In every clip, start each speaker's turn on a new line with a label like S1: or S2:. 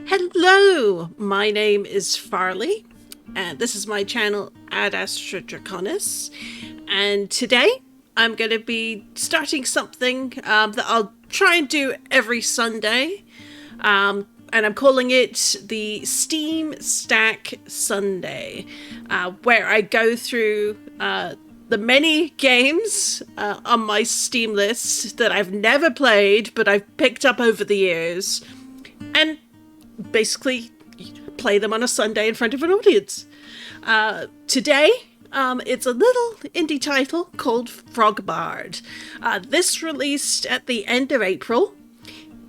S1: Hello, my name is Farley, and this is my channel AdAstraDraconis, and today I'm going to be starting something that I'll try and do every Sunday, and I'm calling it the Steam Stack Sunday, where I go through the many games on my Steam list that I've never played, but I've picked up over the years, and basically play them on a Sunday in front of an audience. Today, it's a little indie title called Frog Bard. This released at the end of April.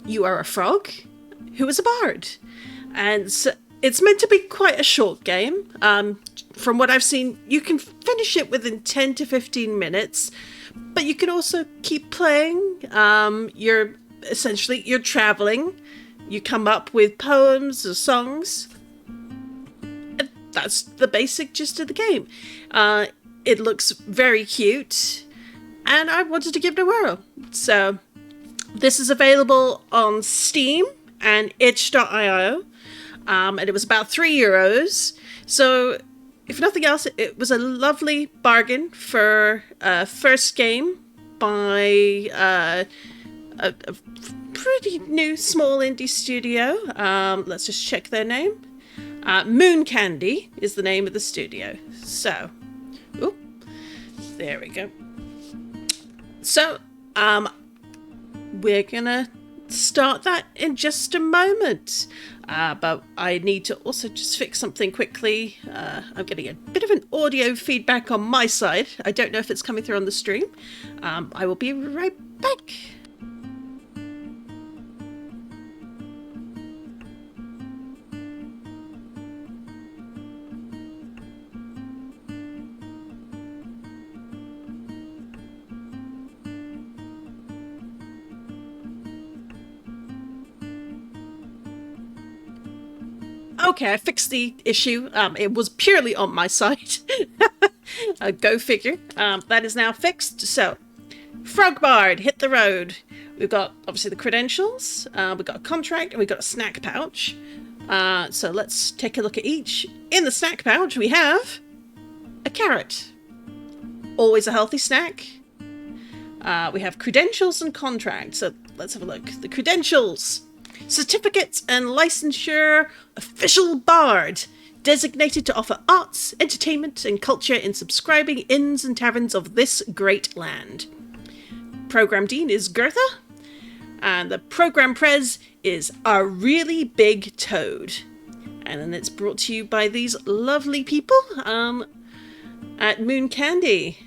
S1: You are a frog who is a bard. And so it's meant to be quite a short game. From what I've seen, you can finish it within 10 to 15 minutes, but you can also keep playing. You're traveling. You come up with poems or songs. And that's the basic gist of the game. It looks very cute, and I wanted to give it a whirl. So this is available on Steam and itch.io, and it was about €3. So if nothing else, it was a lovely bargain for a first game by a pretty new small indie studio. Let's just check their name. Moon Candy is the name of the studio. So, there we go. So, we're gonna start that in just a moment. But I need to also just fix something quickly. I'm getting a bit of an audio feedback on my side. I don't know if it's coming through on the stream. I will be right back. Okay, I fixed the issue. It was purely on my side. Go figure. That is now fixed. So, Frog Bard, hit the road. We've got, obviously, the credentials. We've got a contract, and we've got a snack pouch. So let's take a look at each. In the snack pouch, we have a carrot. Always a healthy snack. We have credentials and contracts. So let's have a look. The credentials. Certificates and licensure, official bard, designated to offer arts, entertainment, and culture in subscribing inns and taverns of this great land. Program Dean is Gertha, and the Program Prez is a really big toad. And then it's brought to you by these lovely people at Moon Candy.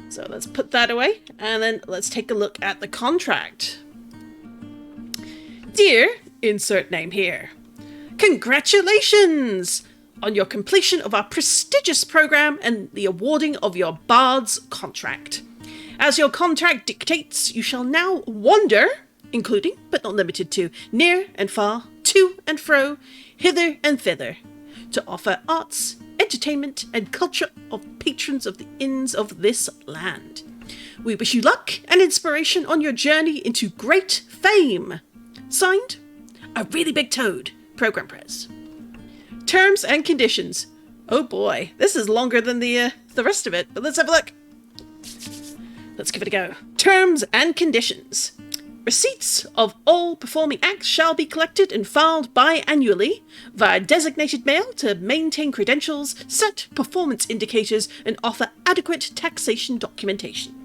S1: So let's put that away, and then let's take a look at the contract. Dear, insert name here, congratulations on your completion of our prestigious program and the awarding of your Bard's contract. As your contract dictates, you shall now wander, including, but not limited to, near and far, to and fro, hither and thither, to offer arts, entertainment, and culture of patrons of the inns of this land. We wish you luck and inspiration on your journey into great fame. Signed, a really big toad, Program Press. Terms and conditions. Oh boy, this is longer than the rest of it, but let's have a look. Let's give it a go. Terms and conditions. Receipts of all performing acts shall be collected and filed biannually via designated mail to maintain credentials, set performance indicators, and offer adequate taxation documentation.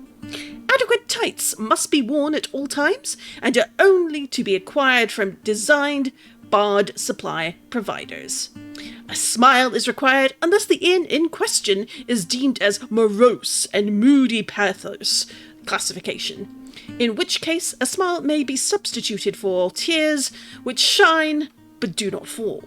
S1: Adequate tights must be worn at all times and are only to be acquired from designed bard supply providers. A smile is required unless the inn in question is deemed as morose and moody pathos classification, in which case a smile may be substituted for tears which shine but do not fall.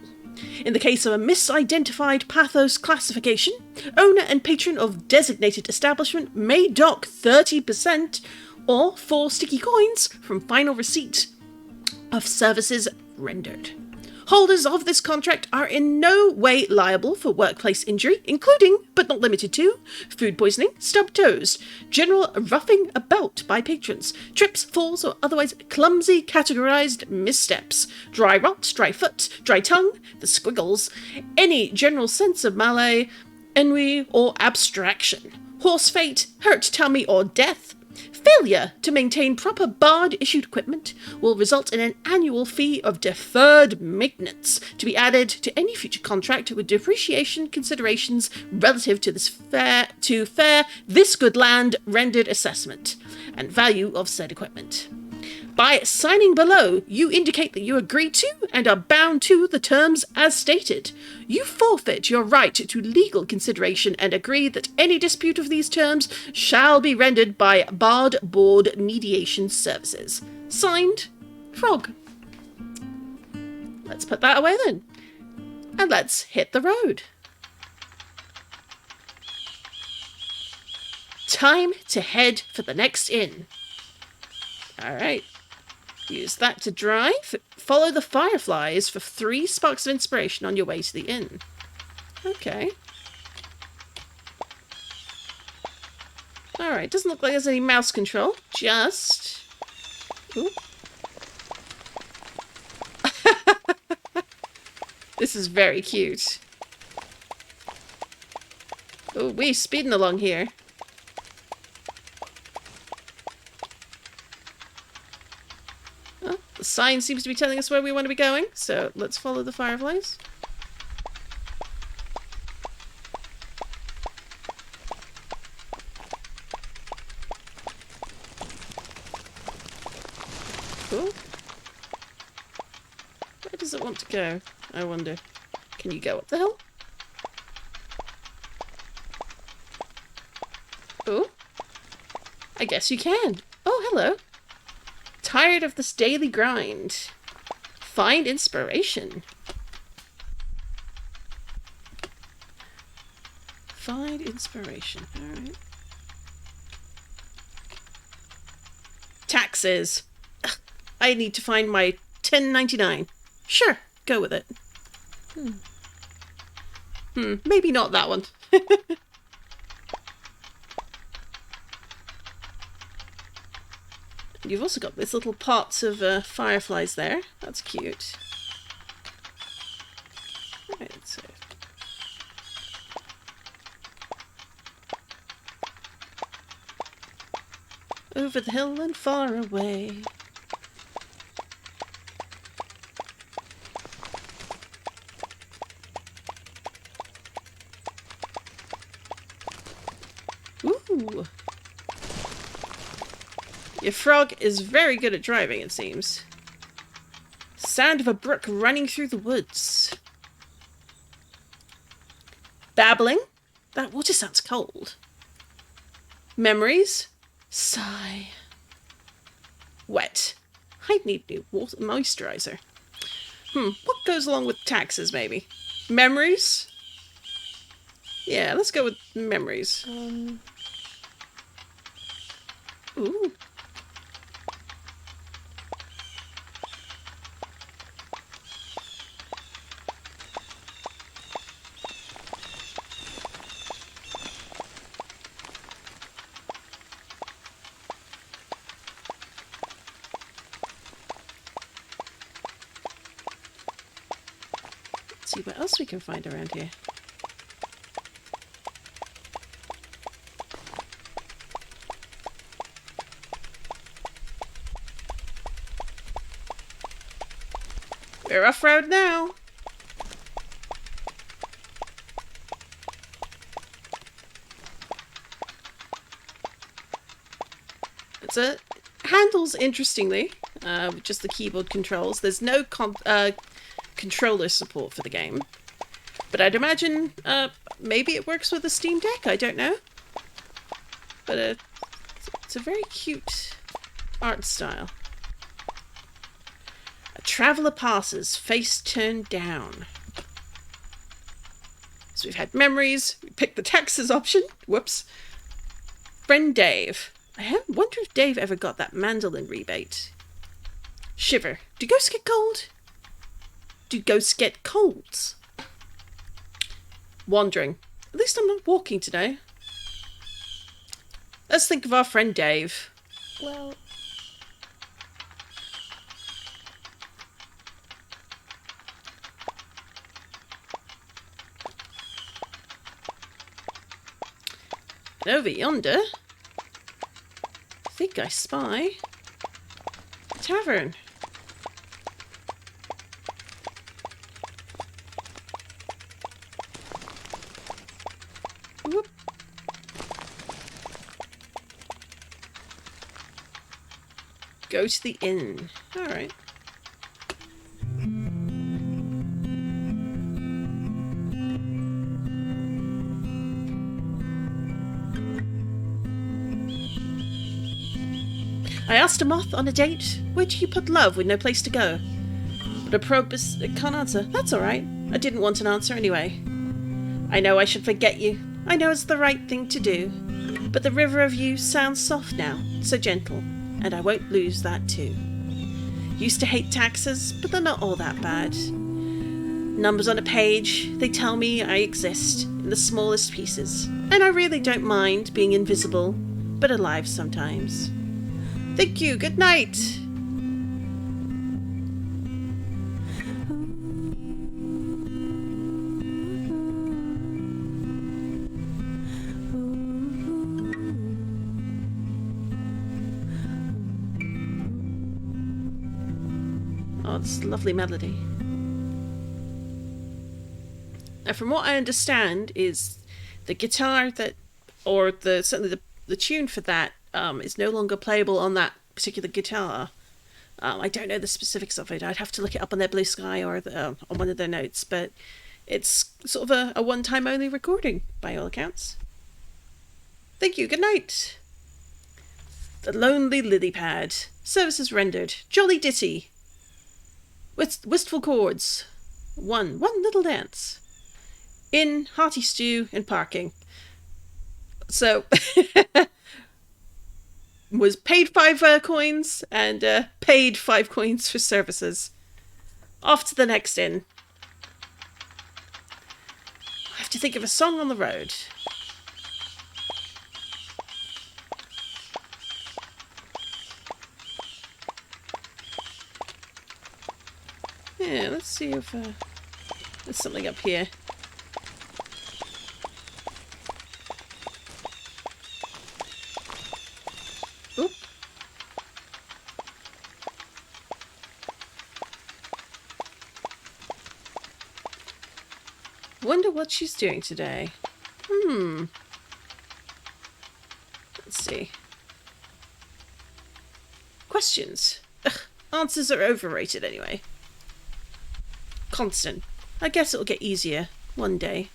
S1: In the case of a misidentified pathos classification, owner and patron of designated establishment may dock 30% or 4 sticky coins from final receipt of services rendered. Holders of this contract are in no way liable for workplace injury, including, but not limited to, food poisoning, stubbed toes, general roughing about by patrons, trips, falls, or otherwise clumsy categorized missteps, dry rot, dry foot, dry tongue, the squiggles, any general sense of malaise, ennui, or abstraction, horse fate, hurt tummy, or death. Failure to maintain proper BARD-issued equipment will result in an annual fee of deferred maintenance to be added to any future contract with depreciation considerations relative to this this good land rendered assessment and value of said equipment. By signing below, you indicate that you agree to and are bound to the terms as stated. You forfeit your right to legal consideration and agree that any dispute of these terms shall be rendered by Bard Board Mediation Services. Signed, Frog. Let's put that away then. And let's hit the road. Time to head for the next inn. Alright. Use that to drive. Follow the fireflies for 3 sparks of inspiration on your way to the inn. Okay. Alright, doesn't look like there's any mouse control. Just... Ooh. This is very cute. Oh, we're speeding along here. The sign seems to be telling us where we want to be going, so let's follow the fireflies. Cool. Where does it want to go? I wonder. Can you go up the hill? Oh. I guess you can. Oh, hello. Tired of this daily grind. Find inspiration. Find inspiration. Alright. Taxes. Ugh, I need to find my 1099. Sure, go with it. Maybe not that one. You've also got these little pots of fireflies there. That's cute. Right, so. Over the hill and far away. Ooh. Your frog is very good at driving, it seems. Sound of a brook running through the woods. Babbling? That water sounds cold. Memories? Sigh. Wet. I need new water moisturizer. What goes along with taxes, maybe? Memories? Yeah, let's go with memories. Ooh. Let's see what else we can find around here. We're off-road now. It handles interestingly, with just the keyboard controls. There's no controller support for the game, but I'd imagine maybe it works with a Steam Deck. I don't know, but it's a very cute art style. A traveller passes, face turned down. So we've had memories. We picked the taxes option. Whoops. Friend Dave. I wonder if Dave ever got that mandolin rebate. Shiver. Do ghosts get cold? Do ghosts get colds? Wandering. At least I'm not walking today. Let's think of our friend Dave.
S2: Well...
S1: And over yonder, I think I spy a tavern. Whoop. Go to the inn. All right. I asked a moth on a date, where do you put love with no place to go? But a probus can't answer. That's all right. I didn't want an answer anyway. I know I should forget you. I know it's the right thing to do. But the river of you sounds soft now, so gentle, and I won't lose that too. Used to hate taxes, but they're not all that bad. Numbers on a page, they tell me I exist in the smallest pieces, and I really don't mind being invisible, but alive sometimes. Thank you, good night! Oh, it's a lovely melody. Now, from what I understand, is the guitar that, or certainly the tune for that, is no longer playable on that particular guitar. I don't know the specifics of it. I'd have to look it up on their Blue Sky or on one of their notes, but it's sort of a one-time only recording, by all accounts. Thank you, good night! The Lonely Lily Pad. Services rendered. Jolly Ditty. Wistful Chords. One little dance. Inn, hearty stew, and parking. So... was paid 5 coins and paid 5 coins for services. Off to the next inn. I have to think of a song on the road. Yeah, let's see if there's something up here. Oop. Wonder what she's doing today. Let's see. Questions. Ugh, answers are overrated anyway. Constant. I guess it'll get easier one day.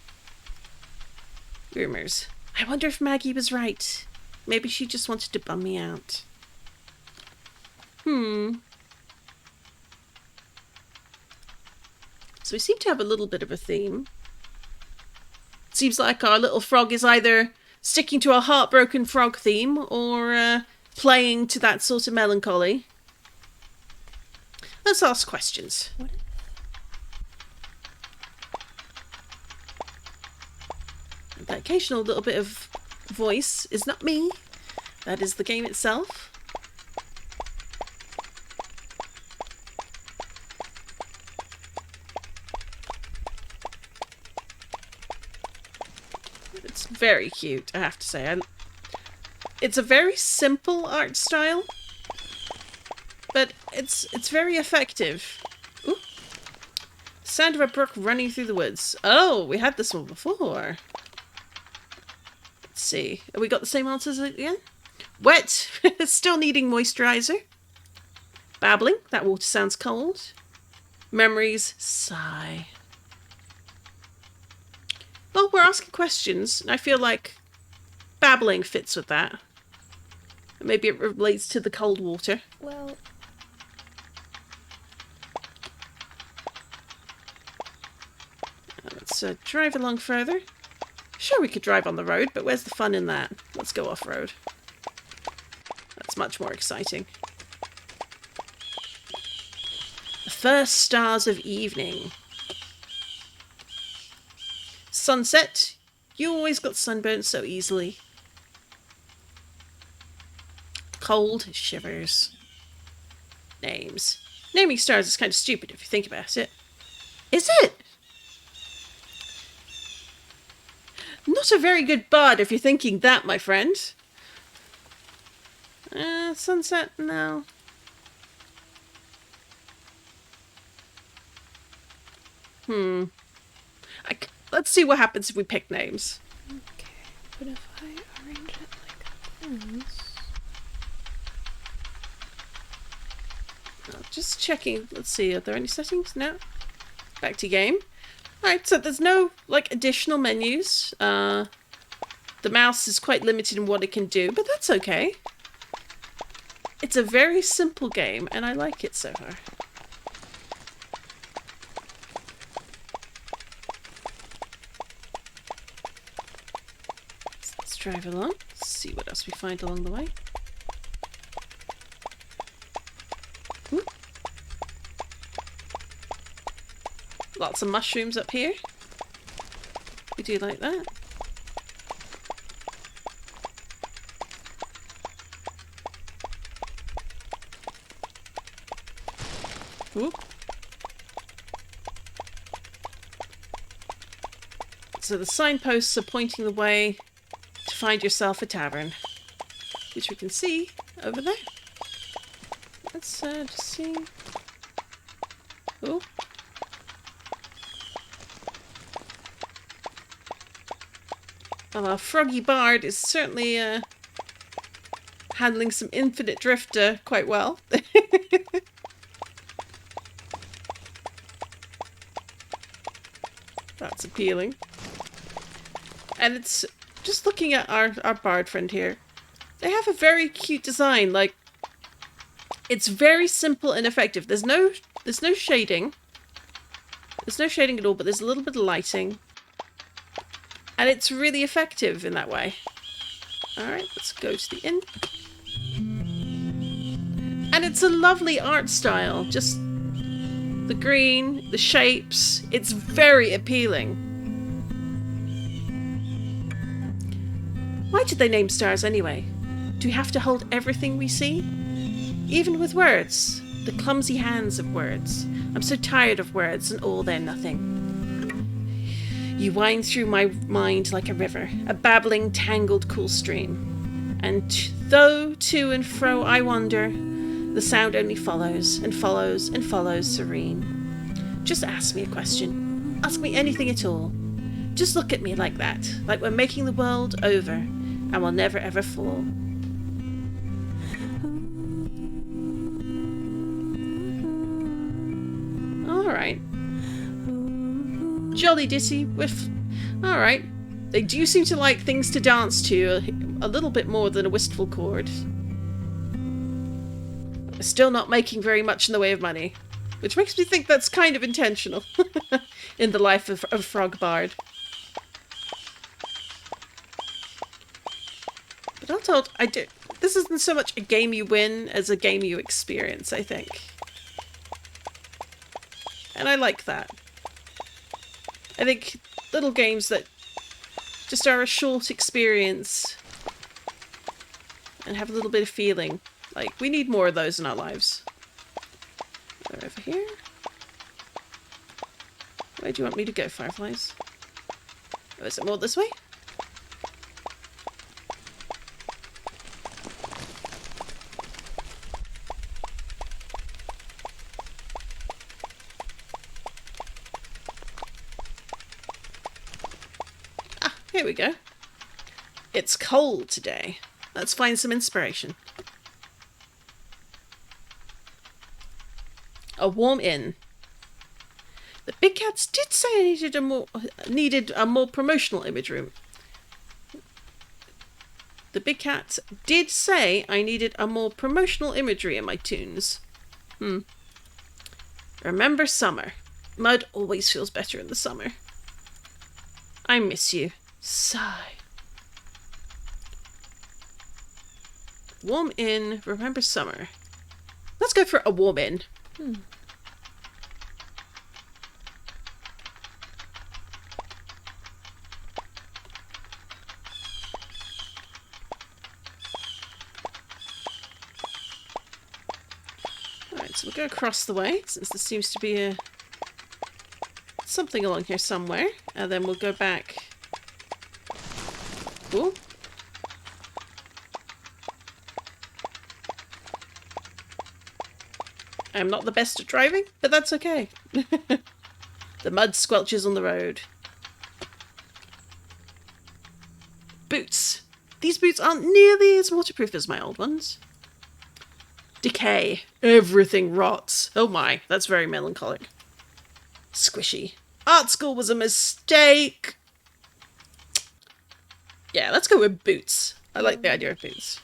S1: Rumors. I wonder if Maggie was right. Maybe she just wanted to bum me out. So we seem to have a little bit of a theme. Seems like our little frog is either sticking to a heartbroken frog theme or playing to that sort of melancholy. Let's ask questions. That occasional little bit of voice is not me. That is the game itself. It's very cute, I have to say. It's a very simple art style, but it's very effective. Ooh. Sound of a brook running through the woods. Oh, we had this one before. Let's see. Have we got the same answers again? Wet. Still needing moisturizer. Babbling. That water sounds cold. Memories. Sigh. Well, we're asking questions, and I feel like babbling fits with that. Maybe it relates to the cold water.
S2: Well...
S1: Let's drive along further. Sure, we could drive on the road, but where's the fun in that? Let's go off-road. That's much more exciting. A first stars of evening. Sunset. You always got sunburned so easily. Cold shivers. Names. Naming stars is kind of stupid if you think about it. Is it? Not a very good bard if you're thinking that, my friend. Sunset? No. Let's see what happens if we pick names.
S2: Okay, but if I arrange it like this...
S1: Just checking. Let's see. Are there any settings? No. Back to game. Alright, so there's no, like, additional menus. The mouse is quite limited in what it can do, but that's okay. It's a very simple game, and I like it so far. Let's drive along. See what else we find along the way. Ooh. Lots of mushrooms up here. We do like that. Ooh. So the signposts are pointing the way to find yourself a tavern, which we can see over there. Let's just see. Oh. Well, our froggy bard is certainly handling some infinite drifter quite well. That's appealing. And it's just looking at our bard friend here. They have a very cute design. Like, it's very simple and effective. There's no shading. There's no shading at all, but there's a little bit of lighting. And it's really effective in that way. Alright, let's go to the inn. And it's a lovely art style. Just the green, the shapes. It's very appealing. Why did they name stars anyway? Do we have to hold everything we see? Even with words. The clumsy hands of words. I'm so tired of words and all they're nothing. You wind through my mind like a river, a babbling, tangled, cool stream. And though to and fro I wander, the sound only follows and follows and follows serene. Just ask me a question. Ask me anything at all. Just look at me like that, like we're making the world over and we'll never ever fall. Alright. Jolly ditty with... Alright. They do seem to like things to dance to a little bit more than a wistful chord. We're still not making very much in the way of money. Which makes me think that's kind of intentional in the life of a frog bard. But all told, this isn't so much a game you win as a game you experience, I think. And I like that. I think little games that just are a short experience and have a little bit of feeling. Like, we need more of those in our lives. They're over here. Where do you want me to go, Fireflies? Oh, is it more this way? Ah, here we go. It's cold today. Let's find some inspiration. A warm inn. The big cats did say I needed a more promotional imagery. The big cats did say I needed a more promotional imagery in my tunes. Remember summer. Mud always feels better in the summer. I miss you. Sigh. Warm inn. Remember summer. Let's go for a warm inn. Right, so we'll go across the way, since there seems to be something along here somewhere. And then we'll go back. Ooh. I'm not the best at driving, but that's okay. The mud squelches on the road. Boots. These boots aren't nearly as waterproof as my old ones. Decay. Everything rots. Oh my, that's very melancholic. Squishy. Art school was a mistake. Yeah, let's go with boots. I like the idea of boots.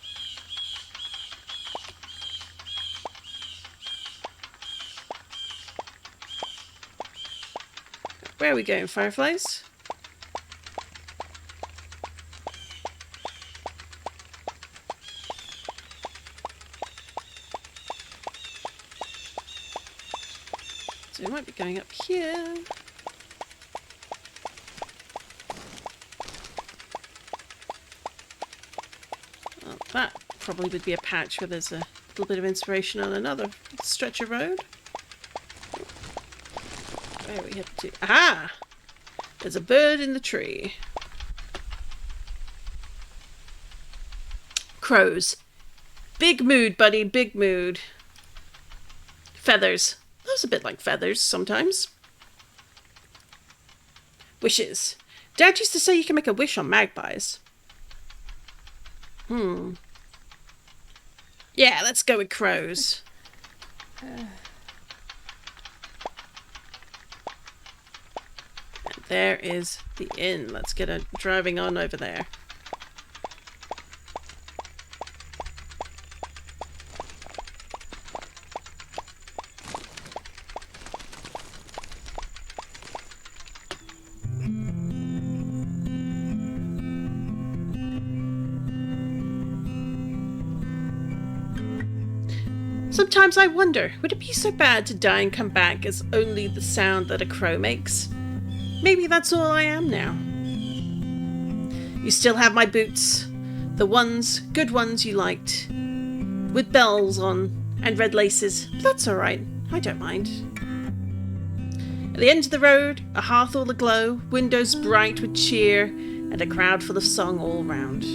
S1: Where are we going, fireflies? So we might be going up here. Well, that probably would be a patch where there's a little bit of inspiration on another stretch of road. Where are we headed to? Aha! There's a bird in the tree. Crows. Big mood, buddy. Big mood. Feathers. Those a bit like feathers sometimes. Wishes. Dad used to say you can make a wish on magpies. Yeah, let's go with crows. And there is the inn. Let's get a driving on over there. Sometimes I wonder, would it be so bad to die and come back as only the sound that a crow makes? Maybe that's all I am now. You still have my boots. The ones, good ones you liked. With bells on and red laces. But that's alright. I don't mind. At the end of the road, a hearth all aglow, windows bright with cheer, and a crowd full of song all round.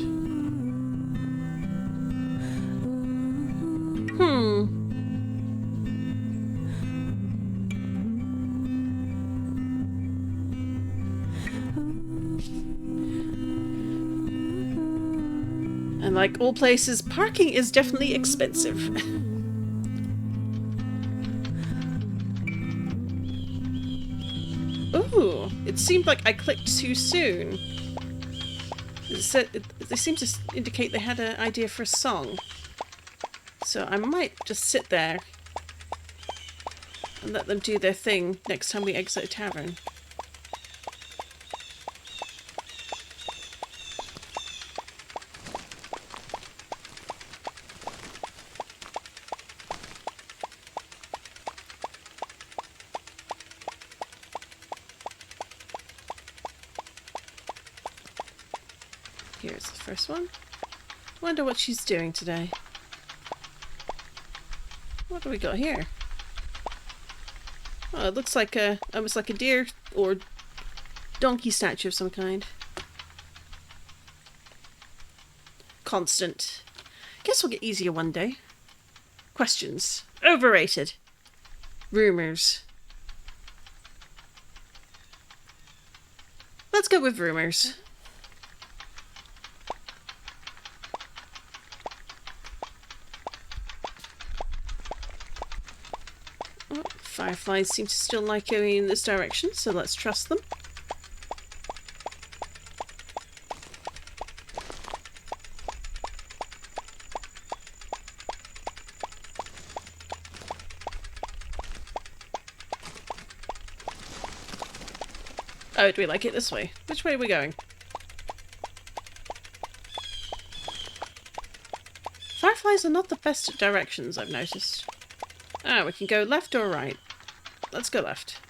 S1: And like all places, parking is definitely expensive. Ooh, it seemed like I clicked too soon. They seem to indicate they had an idea for a song. So I might just sit there and let them do their thing next time we exit a tavern. Here's the first one. Wonder what she's doing today. What do we got here? Oh, it looks like almost like a deer or donkey statue of some kind. Constant. Guess we'll get easier one day. Questions. Overrated. Rumors. Let's go with rumors. Oh, fireflies seem to still like going in this direction, so let's trust them. Oh, do we like it this way? Which way are we going? Fireflies are not the best at directions, I've noticed. Ah, we can go left or right. Let's go left.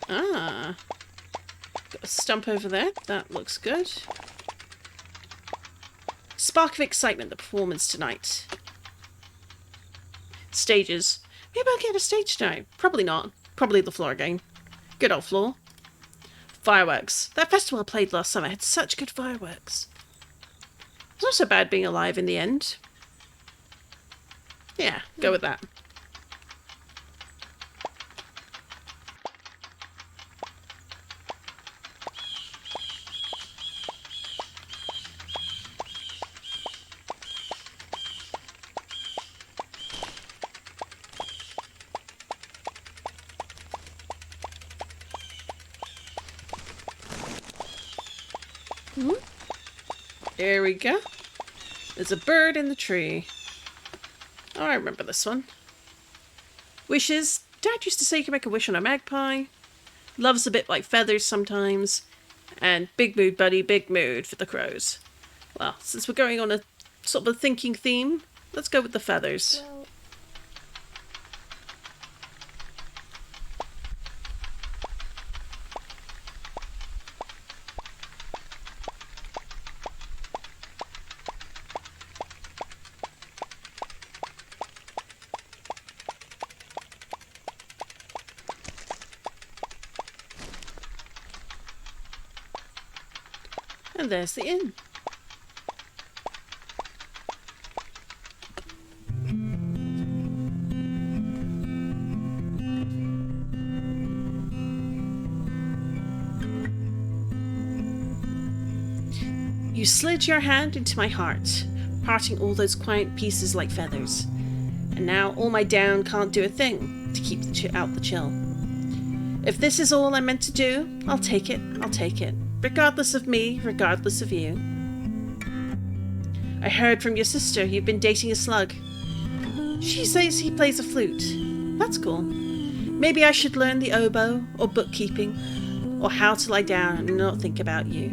S1: Ah. Got a stump over there. That looks good. Spark of excitement, the performance tonight. Stages. Maybe I'll get a stage tonight. Probably not. Probably the floor again. Good old floor. Fireworks. That festival I played last summer had such good fireworks. It's not so bad being alive in the end. Yeah, go with that. There we go. There's a bird in the tree. Oh, I remember this one. Wishes. Dad used to say you can make a wish on a magpie. Love's a bit like feathers sometimes. And big mood, buddy, big mood for the crows. Well, since we're going on a sort of a thinking theme, let's go with the feathers.
S2: Well,
S1: And there's the inn. You slid your hand into my heart, parting all those quiet pieces like feathers. And now all my down can't do a thing to keep out the chill. If this is all I'm meant to do, I'll take it, I'll take it. Regardless of me, regardless of you. I heard from your sister you've been dating a slug. She says he plays a flute. That's cool. Maybe I should learn the oboe, or bookkeeping, or how to lie down and not think about you.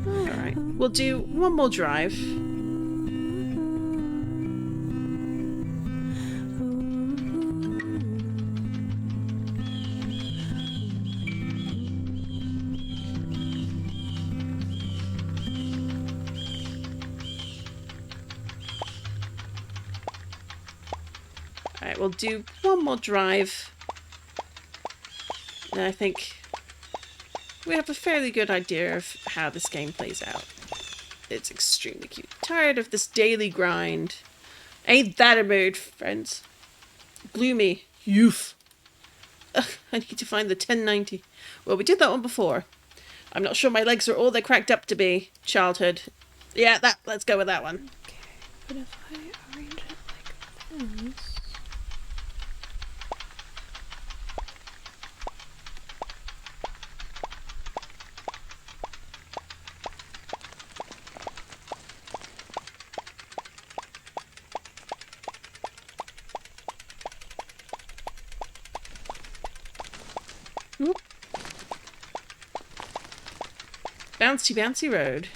S1: Alright, we'll do one more drive. Alright, we'll do one more drive. And I think we have a fairly good idea of how this game plays out. It's extremely cute. Tired of this daily grind. Ain't that a mood, friends? Gloomy. Youth. Ugh, I need to find the 1090. Well, we did that one before. I'm not sure my legs are all they're cracked up to be. Childhood. Yeah, let's go with that one.
S2: okay. But if I arrange it like this...
S1: Whoop. Bouncy, bouncy road.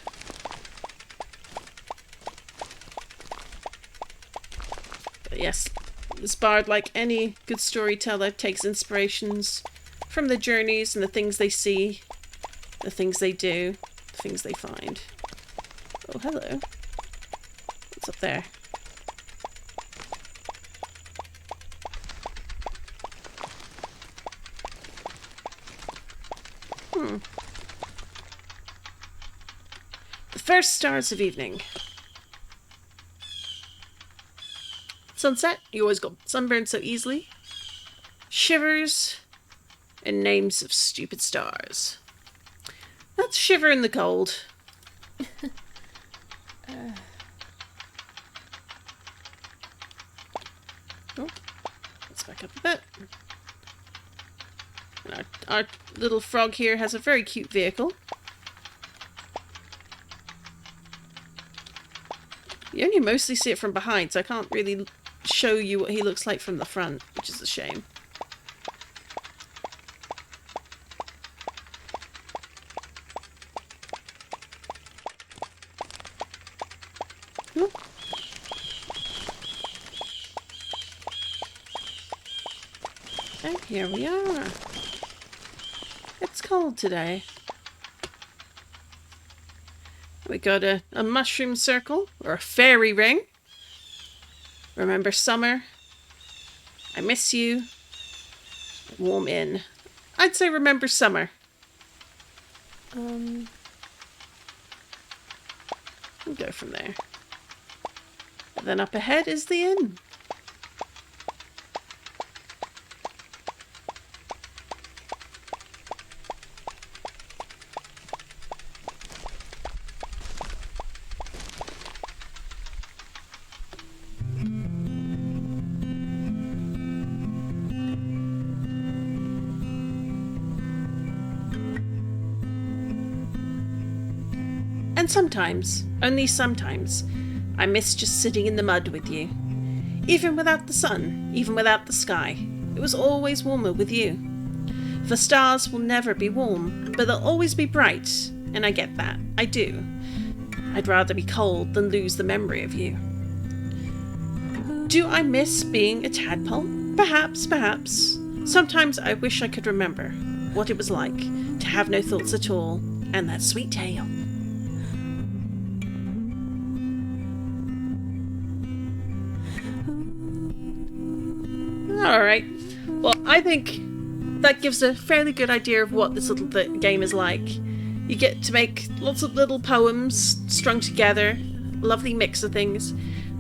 S1: But yes, this bard, like any good storyteller, takes inspirations from the journeys and the things they see, the things they do, the things they find. Oh, hello. What's up there? The first stars of evening. Sunset, you always got sunburned so easily. Shivers and names of stupid stars. Let's shiver in the cold. Oh, let's back up a bit. Our little frog here has a very cute vehicle. You only mostly see it from behind, so I can't really show you what he looks like from the front, which is a shame. Oh. And here we are. It's cold today. We got a mushroom circle, or a fairy ring. Remember summer? I miss you. Warm in. I'd say remember summer. We'll go from there. And then up ahead is the inn. And sometimes, only sometimes, I miss just sitting in the mud with you. Even without the sun, even without the sky, it was always warmer with you. The stars will never be warm, but they'll always be bright, and I get that. I do. I'd rather be cold than lose the memory of you. Do I miss being a tadpole? Perhaps, perhaps. Sometimes I wish I could remember what it was like to have no thoughts at all, and that sweet tail. Alright, well, I think that gives a fairly good idea of what this little game is like. You get to make lots of little poems strung together, lovely mix of things,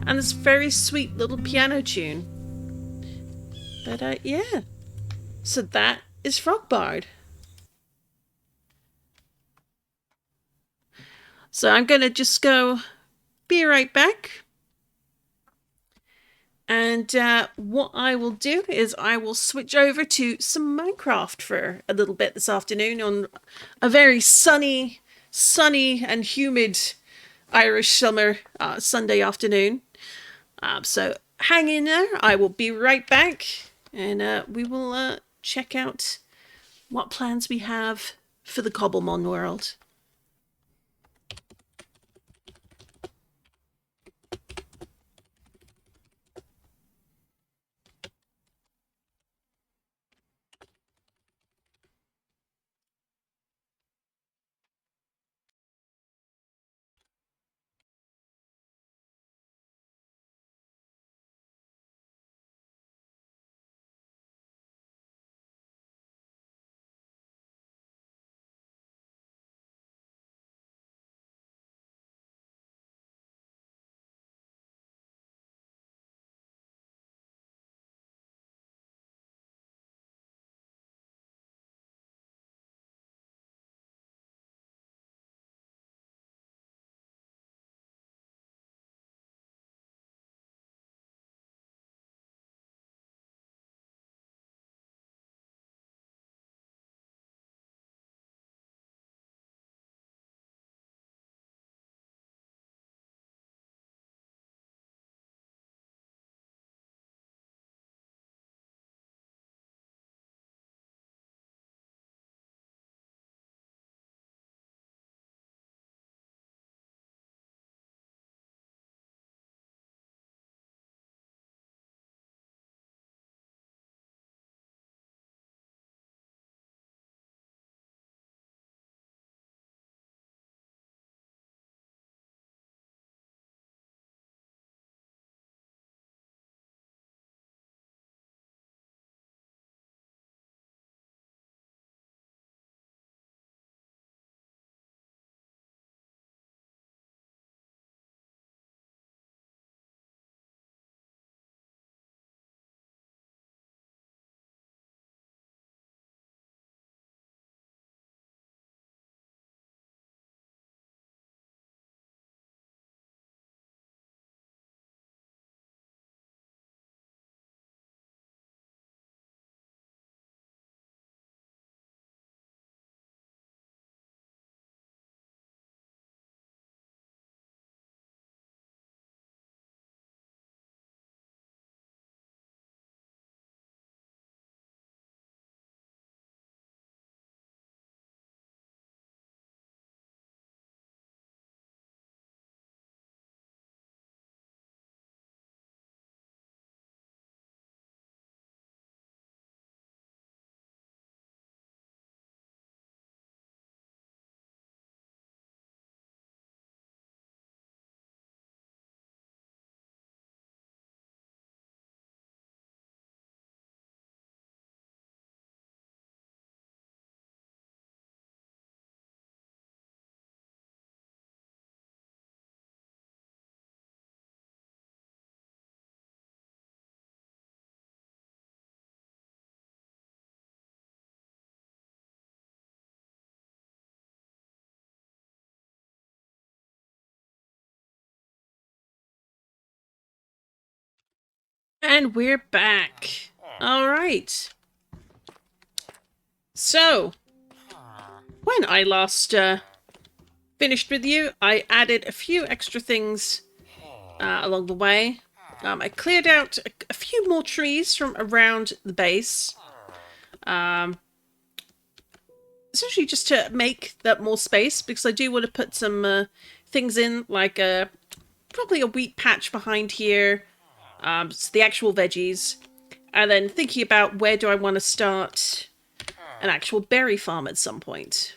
S1: and this very sweet little piano tune. But yeah, so that is Frogbard. So I'm gonna just go be right back. And what I will do is I will switch over to some Minecraft for a little bit this afternoon on a very sunny and humid Irish summer Sunday afternoon. So hang in there. I will be right back, and we will check out what plans we have for the Cobblemon world. And we're back. All right. So, when I last finished with you, I added a few extra things along the way. I cleared out a few more trees from around the base. Essentially just to make that more space, because I do want to put some things in, like probably a wheat patch behind here. So the actual veggies. And then thinking about where do I want to start an actual berry farm at some point.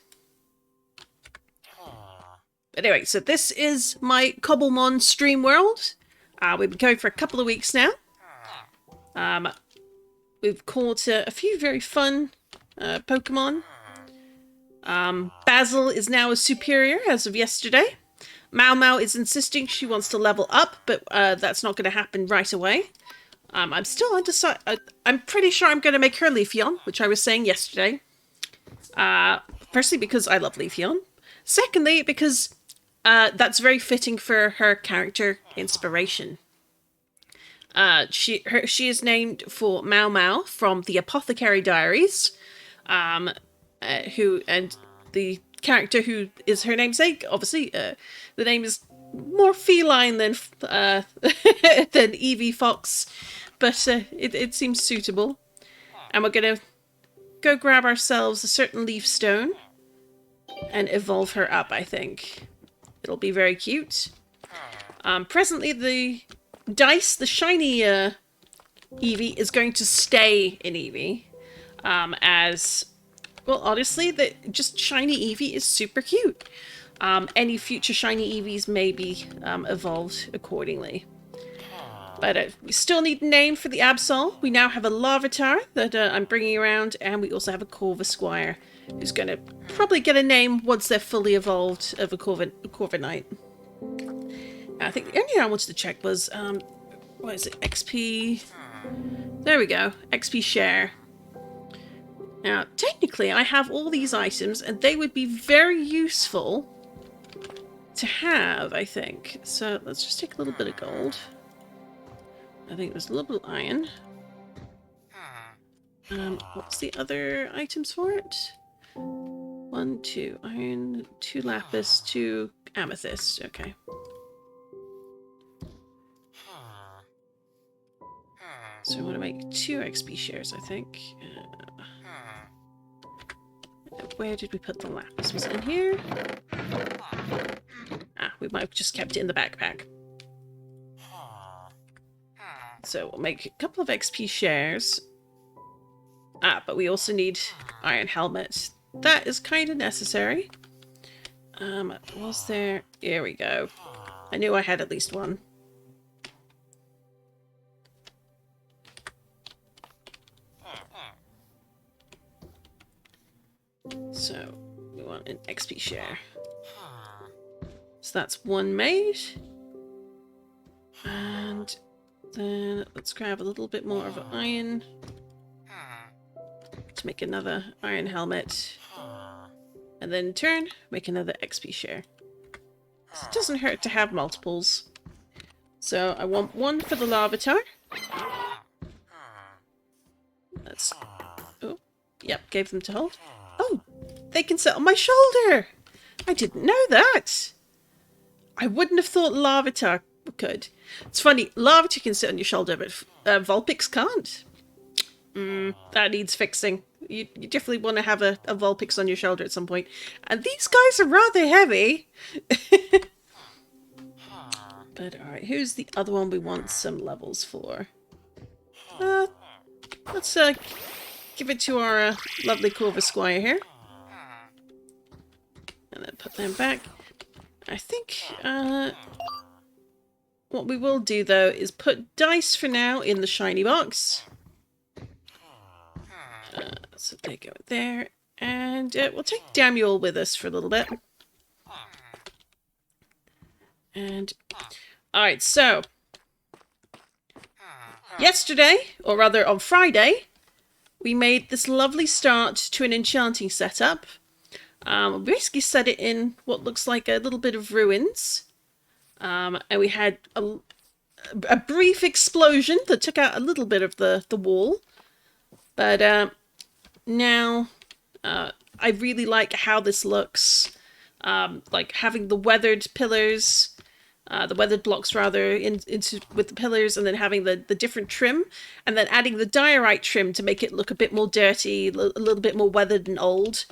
S1: But anyway, so this is my Cobblemon stream world. We've been going for a couple of weeks now. We've caught a few very fun Pokemon. Basil is now a superior as of yesterday. Mau is insisting she wants to level up, but that's not going to happen right away. I'm still undecided. I'm pretty sure I'm going to make her Leafeon, which I was saying yesterday. Firstly, because I love Leafeon. Secondly, because that's very fitting for her character inspiration. She is named for Mau from the Apothecary Diaries, who and the character who is her namesake. Obviously, the name is more feline than than Eevee Fox, but it seems suitable. And we're gonna go grab ourselves a certain leaf stone and evolve her up. I think it'll be very cute. Presently, the dice, the shiny Eevee, is going to stay in Eevee, as well. Honestly, just shiny Eevee is super cute. Any future shiny Eevees may be evolved accordingly. But we still need a name for the Absol. We now have a Larvitar that I'm bringing around, and we also have a Corvisquire, who's going to probably get a name once they're fully evolved of a Corviknight. I think the only thing I wanted to check was, what is it, XP? There we go, XP share. Now, technically, I have all these items, and they would be very useful to have, I think. So let's just take a little bit of gold. I think there's a little bit of iron. What's the other items for it? 1, 2 iron, 2 lapis, 2 amethyst. Okay. So I want to make 2 XP shares, I think. Where did we put the lapis? Was it in here? We might have just kept it in the backpack. So we'll make a couple of XP shares. But we also need iron helmet. That is kind of necessary. Was there? Here we go. I knew I had at least one. So we want an XP share. So that's one made. And then let's grab a little bit more of iron to make another iron helmet. And then in turn, make another XP share. So it doesn't hurt to have multiples. So I want one for the Larvitar. That's... Oh, yep, gave them to hold. Oh, they can sit on my shoulder! I didn't know that! I wouldn't have thought Larvitar could. It's funny, Larvitar can sit on your shoulder, but Vulpix can't. That needs fixing. You definitely want to have a Vulpix on your shoulder at some point. And these guys are rather heavy. But alright, who's the other one we want some levels for? Let's give it to our lovely Corvisquire here. And then put them back. I think what we will do, though, is put dice for now in the shiny box. So they go there. And we'll take Damuel with us for a little bit. And, alright, so yesterday, or rather on Friday, we made this lovely start to an enchanting setup. We basically set it in what looks like a little bit of ruins. And we had a brief explosion that took out a little bit of the wall. But now I really like how this looks. Like having the weathered pillars, the weathered blocks rather, into with the pillars, and then having the different trim, and then adding the diorite trim to make it look a bit more dirty, a little bit more weathered and old.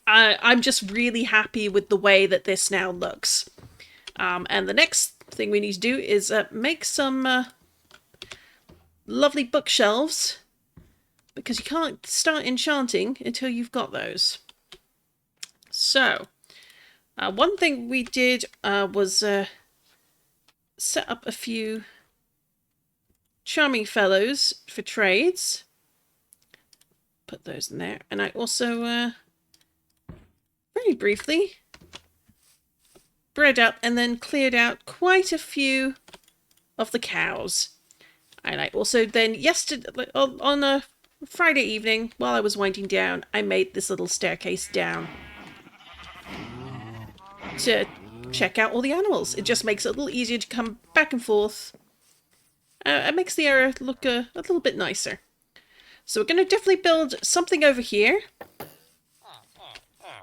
S1: I'm just really happy with the way that this now looks. And the next thing we need to do is make some lovely bookshelves, because you can't start enchanting until you've got those. So, one thing we did was set up a few charming fellows for trades. Put those in there. And I also, very briefly, bred up and then cleared out quite a few of the cows. And I also then, yesterday, on a Friday evening, while I was winding down, I made this little staircase down to check out all the animals. It just makes it a little easier to come back and forth. It makes the area look a little bit nicer. So we're going to definitely build something over here.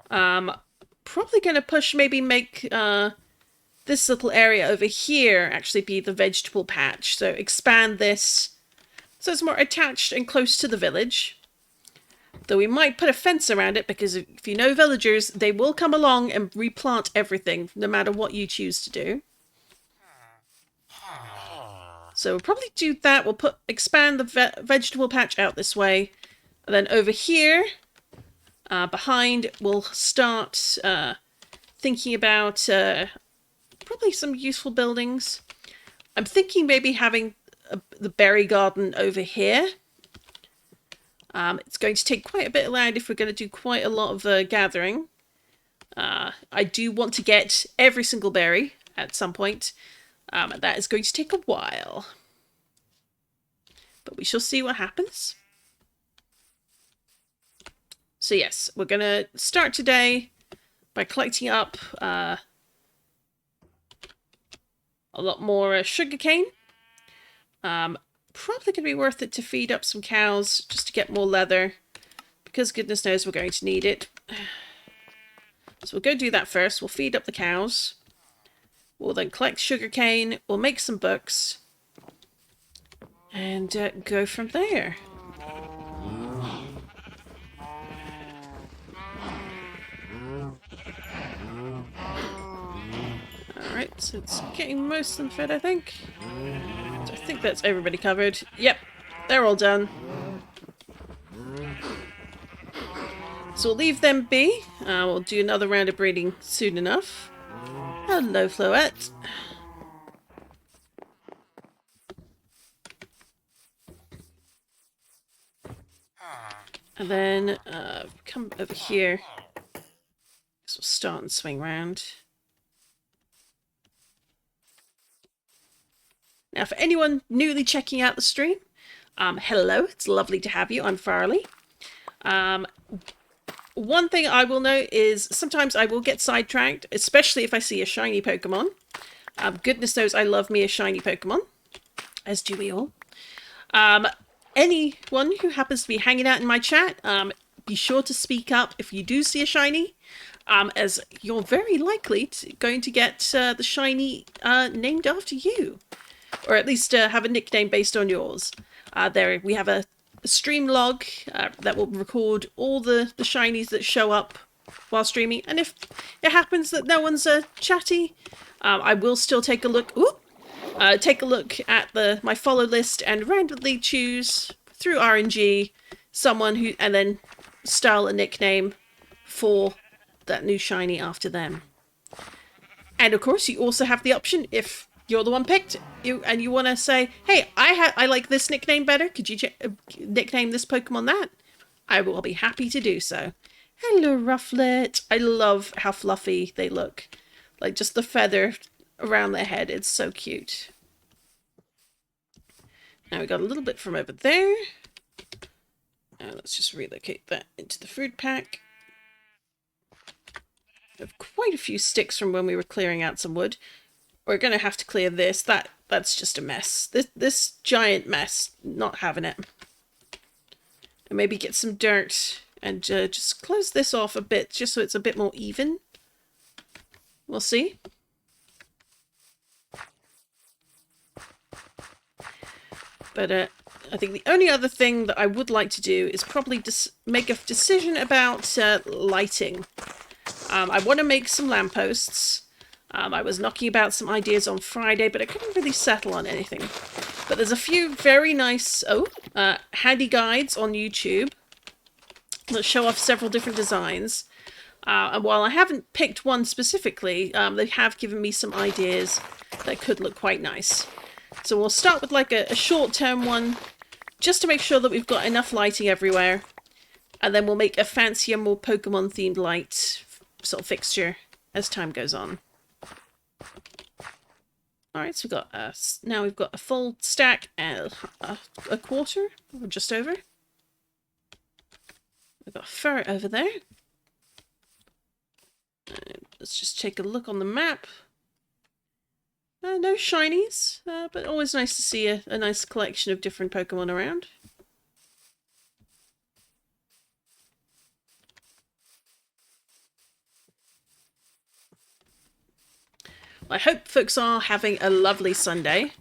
S1: Probably going to push, maybe make this little area over here actually be the vegetable patch. So expand this so it's more attached and close to the village. Though we might put a fence around it, because if you know villagers, they will come along and replant everything, no matter what you choose to do. So we'll probably do that. We'll expand the vegetable patch out this way. And then over here, behind, we'll start thinking about probably some useful buildings. I'm thinking maybe having the berry garden over here. It's going to take quite a bit of land if we're going to do quite a lot of gathering. I do want to get every single berry at some point. And that is going to take a while. But we shall see what happens. So yes, we're going to start today by collecting up a lot more sugarcane. Probably going to be worth it to feed up some cows just to get more leather, because goodness knows we're going to need it. So we'll go do that first. We'll feed up the cows. We'll then collect sugarcane. We'll make some books. And go from there. Alright, so it's getting most of them fed, I think. So I think that's everybody covered. Yep, they're all done. So we'll leave them be. We'll do another round of breeding soon enough. Hello, Floette. And then come over here. So we'll start and swing round. Now, for anyone newly checking out the stream, hello, it's lovely to have you. I'm Farley. One thing I will note is sometimes I will get sidetracked, especially if I see a shiny Pokemon. Goodness knows I love me a shiny Pokemon, as do we all. Anyone who happens to be hanging out in my chat, be sure to speak up if you do see a shiny, as you're very likely going to get the shiny named after you. Or at least have a nickname based on yours. There we have a stream log that will record all the shinies that show up while streaming. And if it happens that no one's chatty, I will still take a look. Take a look at my follow list and randomly choose through RNG someone who, and then style a nickname for that new shiny after them. And of course, you also have the option, if you're the one picked, and you want to say, hey, I like this nickname better. Could you nickname this Pokemon that? I will be happy to do so. Hello, Rufflet. I love how fluffy they look. Like just the feather around their head. It's so cute. Now we got a little bit from over there. Let's just relocate that into the food pack. We have quite a few sticks from when we were clearing out some wood. We're going to have to clear this. That that's just a mess. This giant mess, not having it. And maybe get some dirt and just close this off a bit, just so it's a bit more even. We'll see. But I think the only other thing that I would like to do is probably make a decision about lighting. I want to make some lampposts. I was knocking about some ideas on Friday, but I couldn't really settle on anything. But there's a few very nice handy guides on YouTube that show off several different designs. And while I haven't picked one specifically, they have given me some ideas that could look quite nice. So we'll start with like a short-term one, just to make sure that we've got enough lighting everywhere. And then we'll make a fancier, more Pokemon-themed light sort of fixture as time goes on. Alright, so we've got now we've got a full stack and a quarter, or just over. We've got a ferret over there. Let's just take a look on the map. No shinies, but always nice to see a nice collection of different Pokemon around. I hope folks are having a lovely Sunday.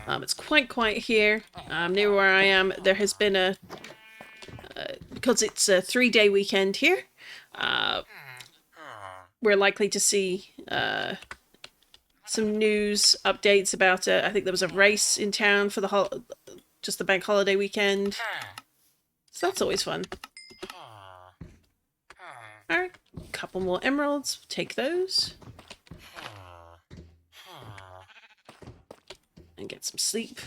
S1: It's quite quiet here. Near where I am, there has been because it's a 3-day weekend here, we're likely to see some news updates about I think there was a race in town for the just the bank holiday weekend. So that's always fun. Alright, a couple more emeralds. Take those. And get some sleep.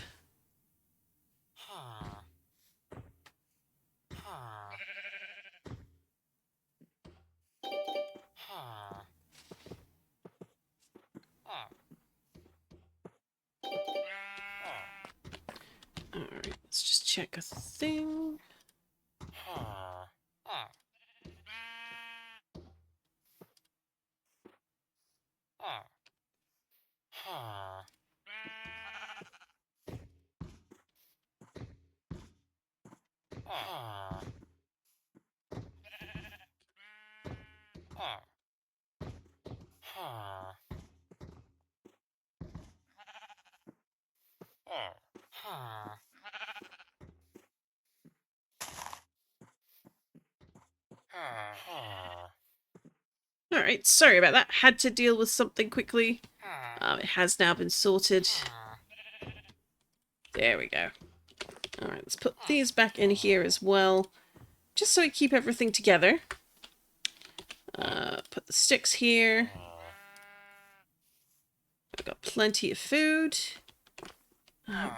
S1: Alright, let's just check a thing. Alright, sorry about that. Had to deal with something quickly. It has now been sorted. There we go. Alright, let's put these back in here as well. Just so we keep everything together. Put the sticks here. I've got plenty of food.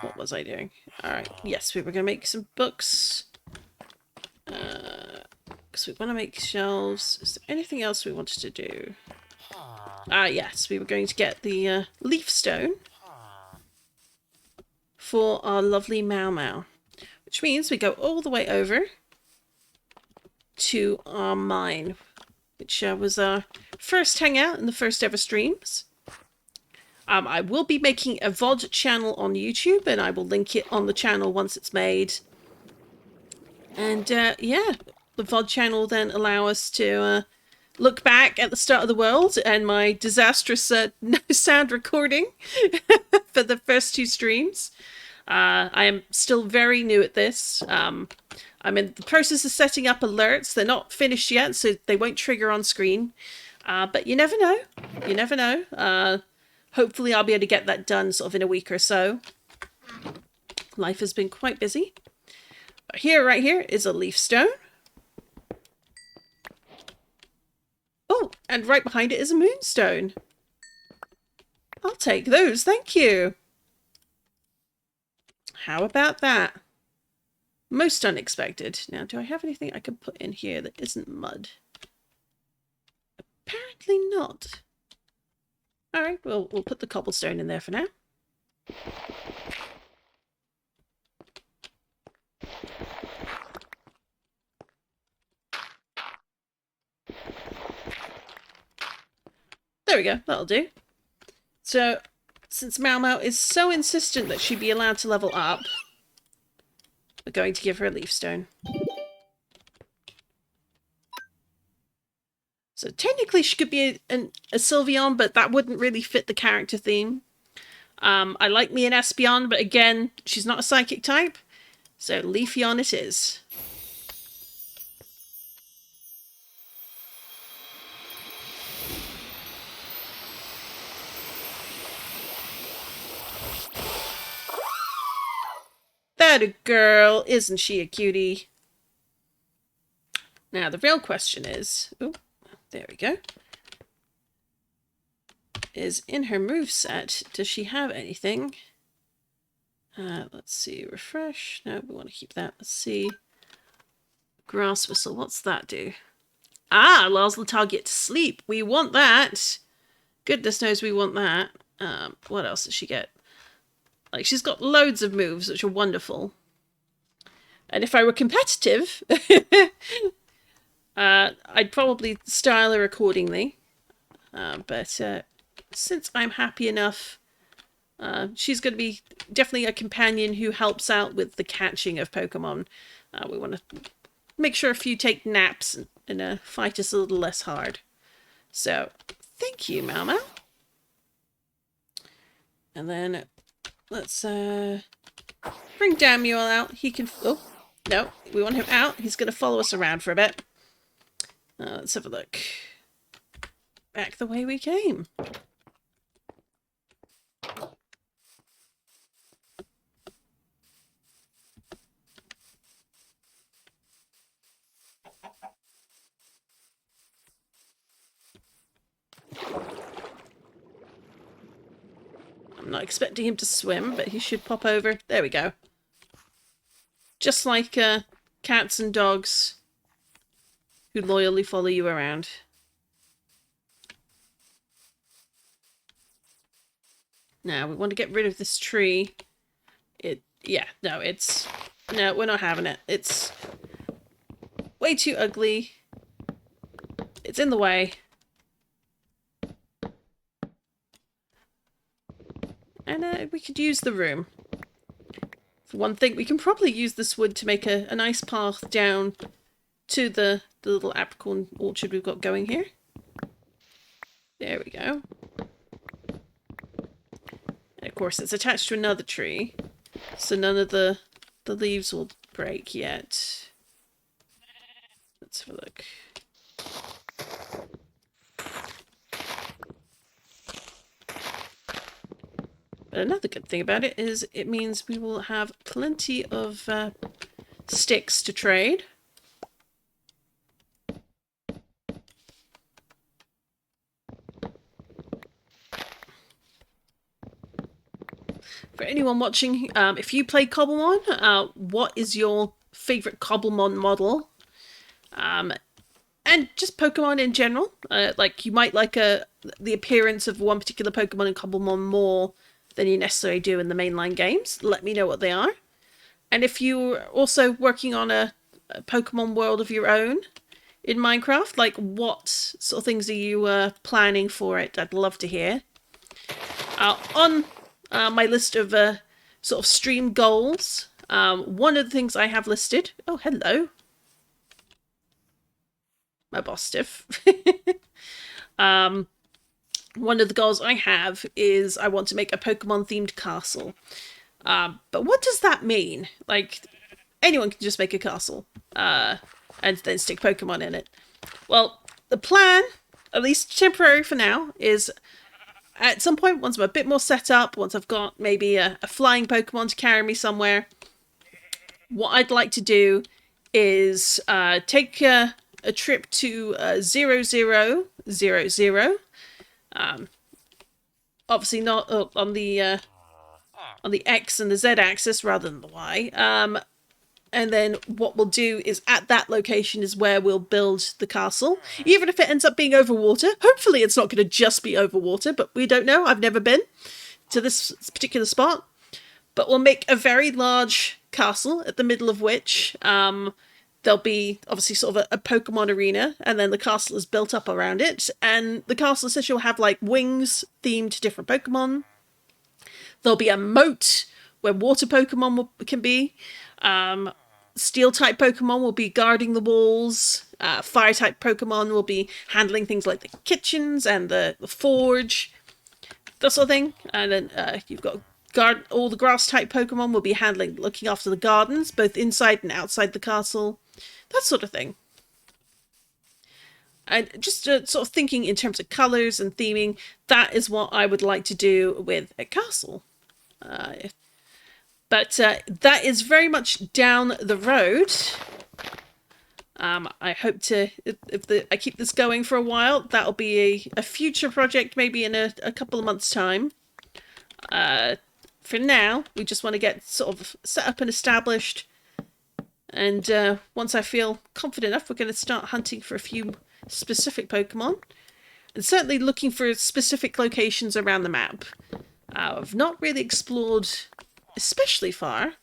S1: What was I doing? Alright, yes, we were going to make some books. Because we want to make shelves. Is there anything else we wanted to do? Yes, we were going to get the leaf stone for our lovely Mau Mau. Which means we go all the way over to our mine, which was our first hangout in the first ever streams. I will be making a VOD channel on YouTube, and I will link it on the channel once it's made. And yeah, the VOD channel will then allow us to look back at the start of the world and my disastrous no sound recording for the first 2 streams. I am still very new at this. I'm in the process of setting up alerts. They're not finished yet, so they won't trigger on screen. But you never know. You never know. Hopefully I'll be able to get that done sort of in a week or so. Life has been quite busy. But here, right here, is a leaf stone. Oh, and right behind it is a moonstone. I'll take those, thank you. How about that? Most unexpected. Now, do I have anything I can put in here that isn't mud? Apparently not. Alright, well, we'll put the cobblestone in there for now. There we go. That'll do. So, since Mau Mau is so insistent that she be allowed to level up, we're going to give her a Leaf Stone. So technically she could be a Sylveon, but that wouldn't really fit the character theme. I like me an Espeon, but again, she's not a psychic type. So Leafeon it is. That a girl, isn't she a cutie? Now the real question is, ooh, there we go, is in her moveset, does she have anything? Let's see, refresh. No, we want to keep that. Let's see. Grass Whistle, what's that do? Ah, allows the target to sleep. We want that. Goodness knows we want that. What else does she get? Like, she's got loads of moves, which are wonderful. And if I were competitive, I'd probably style her accordingly. But since I'm happy enough, she's going to be definitely a companion who helps out with the catching of Pokemon. We want to make sure a few take naps and fight us a little less hard. So, thank you, Mau Mau. And then let's bring Damuel out. He can... Oh, no, we want him out. He's going to follow us around for a bit. Let's have a look. Back the way we came. I'm not expecting him to swim, but he should pop over. There we go. Just like cats and dogs who loyally follow you around. Now, we want to get rid of this tree. No, we're not having it. It's way too ugly. It's in the way. And we could use the room. For one thing, we can probably use this wood to make a nice path down to the little apricorn orchard we've got going here. There we go. And of course, it's attached to another tree, so none of the leaves will break yet. Let's have a look. But another good thing about it is it means we will have plenty of sticks to trade. For anyone watching, if you play Cobblemon, what is your favourite Cobblemon model? And just Pokemon in general. Like, you might like the appearance of one particular Pokemon in Cobblemon more than you necessarily do in the mainline games. Let me know what they are. And if you're also working on a Pokemon world of your own in Minecraft, like what sort of things are you planning for it? I'd love to hear. On my list of sort of stream goals, one of the things I have listed... Oh, hello. My boss stiff. One of the goals I have is I want to make a Pokemon-themed castle. But what does that mean? Like, anyone can just make a castle and then stick Pokemon in it. Well, the plan, at least temporary for now, is at some point, once I'm a bit more set up, once I've got maybe a flying Pokemon to carry me somewhere, what I'd like to do is take a trip to 0000. Obviously not on the X and the Z axis rather than the Y. And then what we'll do is at that location is where we'll build the castle. Even if it ends up being over water. Hopefully it's not going to just be over water, but we don't know. I've never been to this particular spot. But we'll make a very large castle at the middle of which there'll be obviously sort of a Pokemon arena, and then the castle is built up around it. And the castle essentially will have like wings themed to different Pokemon. There'll be a moat where water Pokemon can be. Steel type Pokemon will be guarding the walls. Fire type Pokemon will be handling things like the kitchens and the forge, that sort of thing. And then you've got all the grass type Pokemon will be looking after the gardens, both inside and outside the castle, that sort of thing. And just sort of thinking in terms of colours and theming, that is what I would like to do with a castle. But that is very much down the road. I hope to, if I keep this going for a while, that'll be a future project, maybe in a couple of months' time. For now, we just want to get sort of set up and established. And once I feel confident enough, we're going to start hunting for a few specific Pokemon. And certainly looking for specific locations around the map. I've not really explored especially far,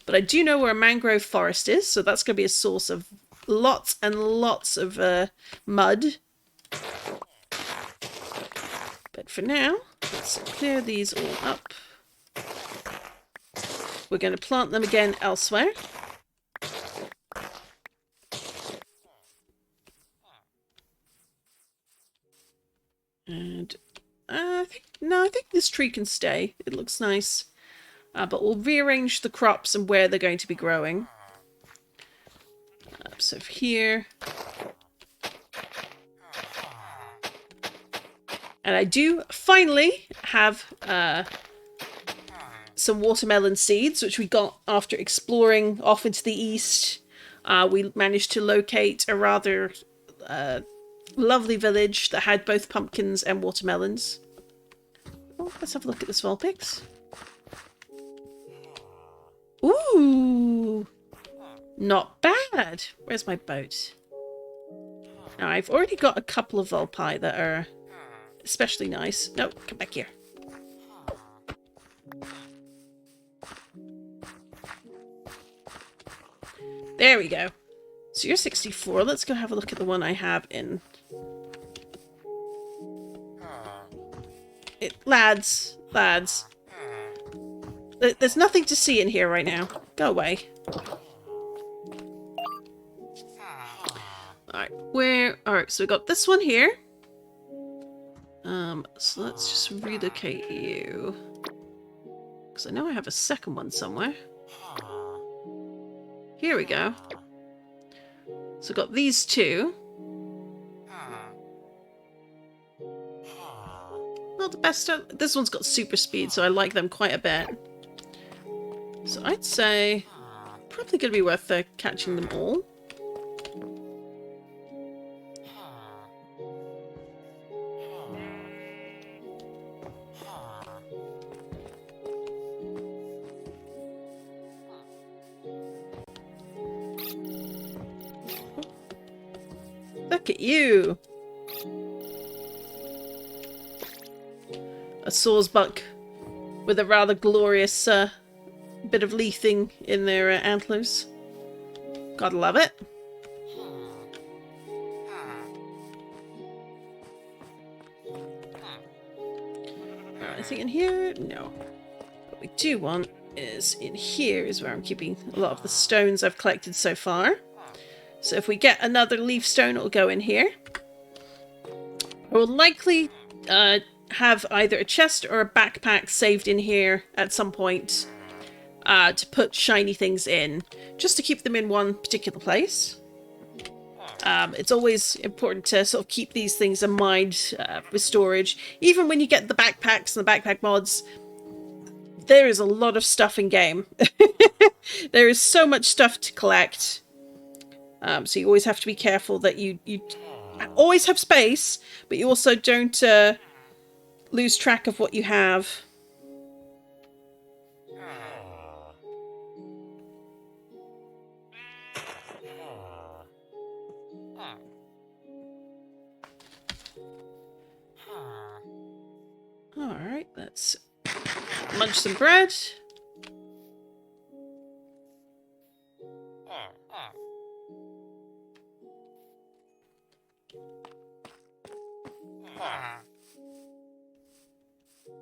S1: but I do know where a mangrove forest is, so that's going to be a source of lots and lots of mud. But for now, let's clear these all up. We're going to plant them again elsewhere. And I think this tree can stay. It looks nice. But we'll rearrange the crops and where they're going to be growing. So here. And I do finally have some watermelon seeds, which we got after exploring off into the east. We managed to locate a rather lovely village that had both pumpkins and watermelons. Oh, let's have a look at the Vulpix. Ooh! Not bad! Where's my boat? Now, I've already got a couple of Vulpix that are especially nice. No, come back here. There we go. So you're 64. Let's go have a look at the one I have in... Lads. There's nothing to see in here right now. Go away. Alright, so we got this one here. So let's just relocate you. Because I know I have a second one somewhere. Here we go. So got these two. Not the best. This one's got super speed, so I like them quite a bit. So I'd say probably going to be worth catching them all. Look at you! A Sawsbuck with a rather glorious bit of leafing in their antlers. Gotta love it. Anything in here? No. What we do want is in here is where I'm keeping a lot of the stones I've collected so far. So if we get another leaf stone, it'll go in here. I will likely have either a chest or a backpack saved in here at some point to put shiny things in, just to keep them in one particular place. It's always important to sort of keep these things in mind with storage. Even when you get the backpacks and the backpack mods, there is a lot of stuff in game. There is so much stuff to collect. So you always have to be careful that you always have space, but you also don't lose track of what you have. Alright, let's munch some bread.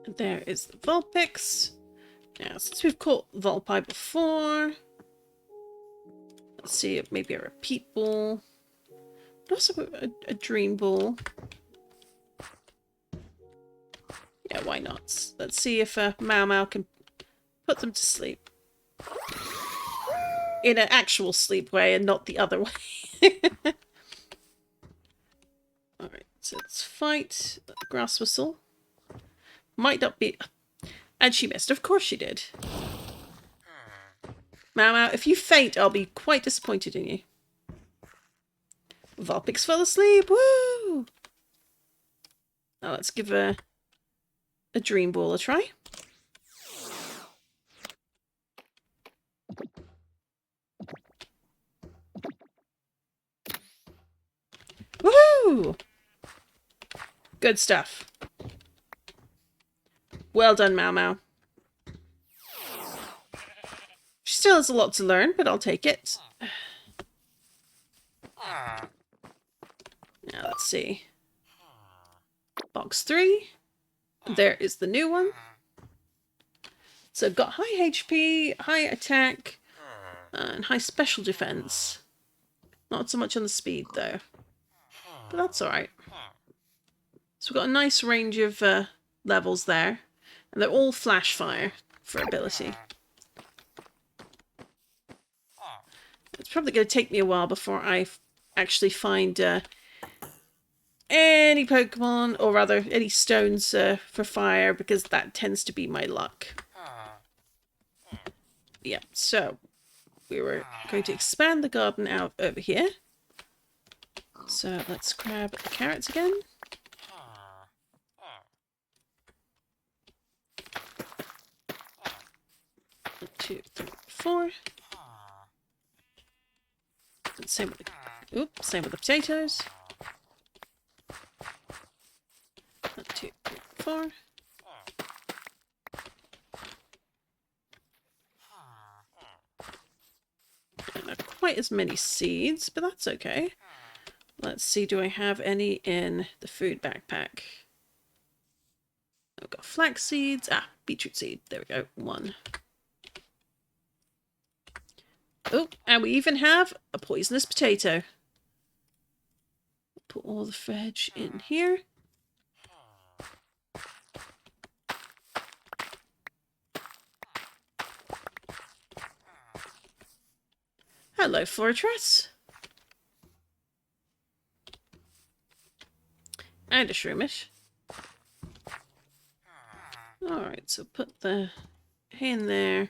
S1: And there is the Vulpix. Now, since we've caught Vulpix before, let's see if maybe a repeat ball. But also a dream ball. Yeah, why not? Let's see if Mau Mau can put them to sleep. In an actual sleep way and not the other way. Alright, so let's fight. Grass Whistle. Might not be... And she missed. Of course she did. Mau Mau, if you faint, I'll be quite disappointed in you. Vulpix fell asleep. Woo! Now let's give a dream ball a try. Woohoo! Good stuff. Well done, Mau Mau. She still has a lot to learn, but I'll take it. Now let's see. Box 3. There is the new one. So got high HP, high attack, and high special defense. Not so much on the speed though. But that's alright. So we've got a nice range of levels there. And they're all flash fire for ability. It's probably going to take me a while before I actually find any Pokemon, or rather any stones for fire, because that tends to be my luck. Yeah, so we were going to expand the garden out over here. So let's grab the carrots again. 1, 2, 3, 4. And same with the potatoes. 1, 2, 3, 4. Not quite as many seeds, but that's okay. Let's see, do I have any in the food backpack? I've got flax seeds. Ah, beetroot seed. There we go. 1. Oh, and we even have a poisonous potato. Put all the veg in here. Hello, Fortress. And a Shroomish. Alright, so put the hay in there.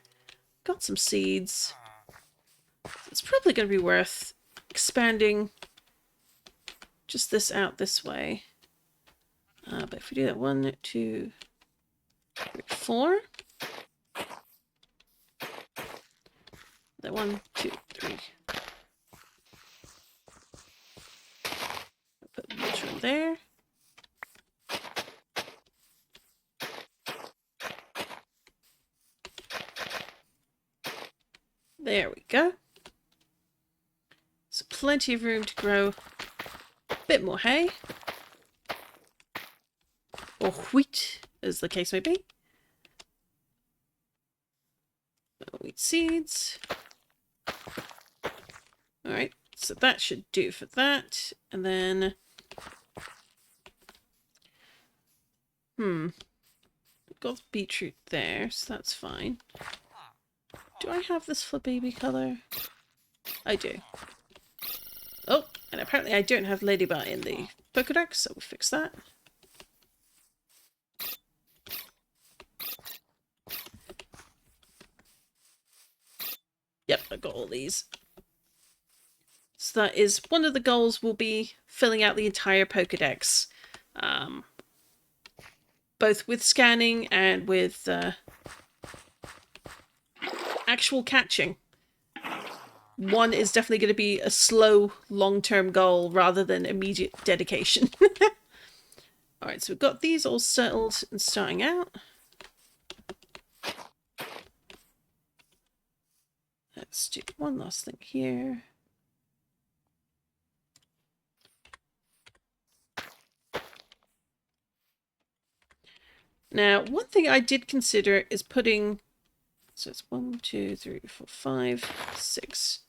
S1: Got some seeds. It's probably going to be worth expanding just this out this way. But if we do that, 1, 2, 3, 4. That 1, 2, 3. Put this one there. There we go. So plenty of room to grow a bit more hay. Or wheat, as the case may be. Wheat seeds. Alright, so that should do for that. And then... got the beetroot there, so that's fine. Do I have this for baby colour? I do. Oh, and apparently I don't have Ladybug in the Pokédex, so we'll fix that. Yep, I've got all these. So that is one of the goals, will be filling out the entire Pokédex. Both with scanning and with actual catching. One is definitely going to be a slow, long-term goal rather than immediate dedication. Alright, so we've got these all settled and starting out. Let's do one last thing here. Now, one thing I did consider is putting, so it's 1, 2, 3, 4, 5, 6,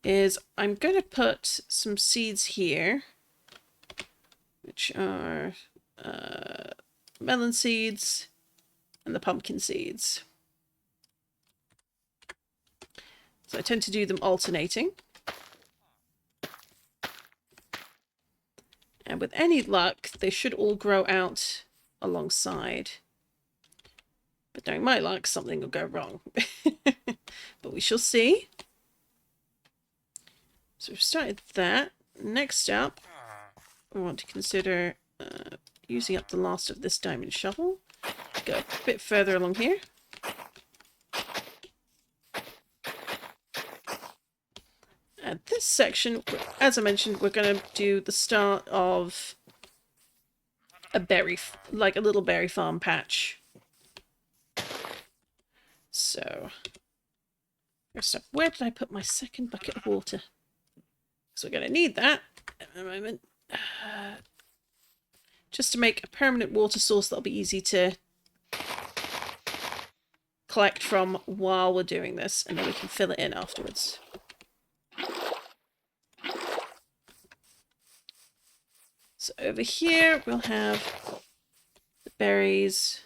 S1: is I'm going to put some seeds here, which are melon seeds and the pumpkin seeds. So I tend to do them alternating. And with any luck, they should all grow out alongside. But knowing my luck, something will go wrong. But we shall see. So we've started that. Next up, we want to consider using up the last of this diamond shovel. Go a bit further along here. At this section, as I mentioned, we're going to do the start of a berry, like a little berry farm patch. So, first up, where did I put my second bucket of water? So we're going to need that in a moment. Just to make a permanent water source that'll be easy to collect from while we're doing this, and then we can fill it in afterwards. So over here we'll have the berries.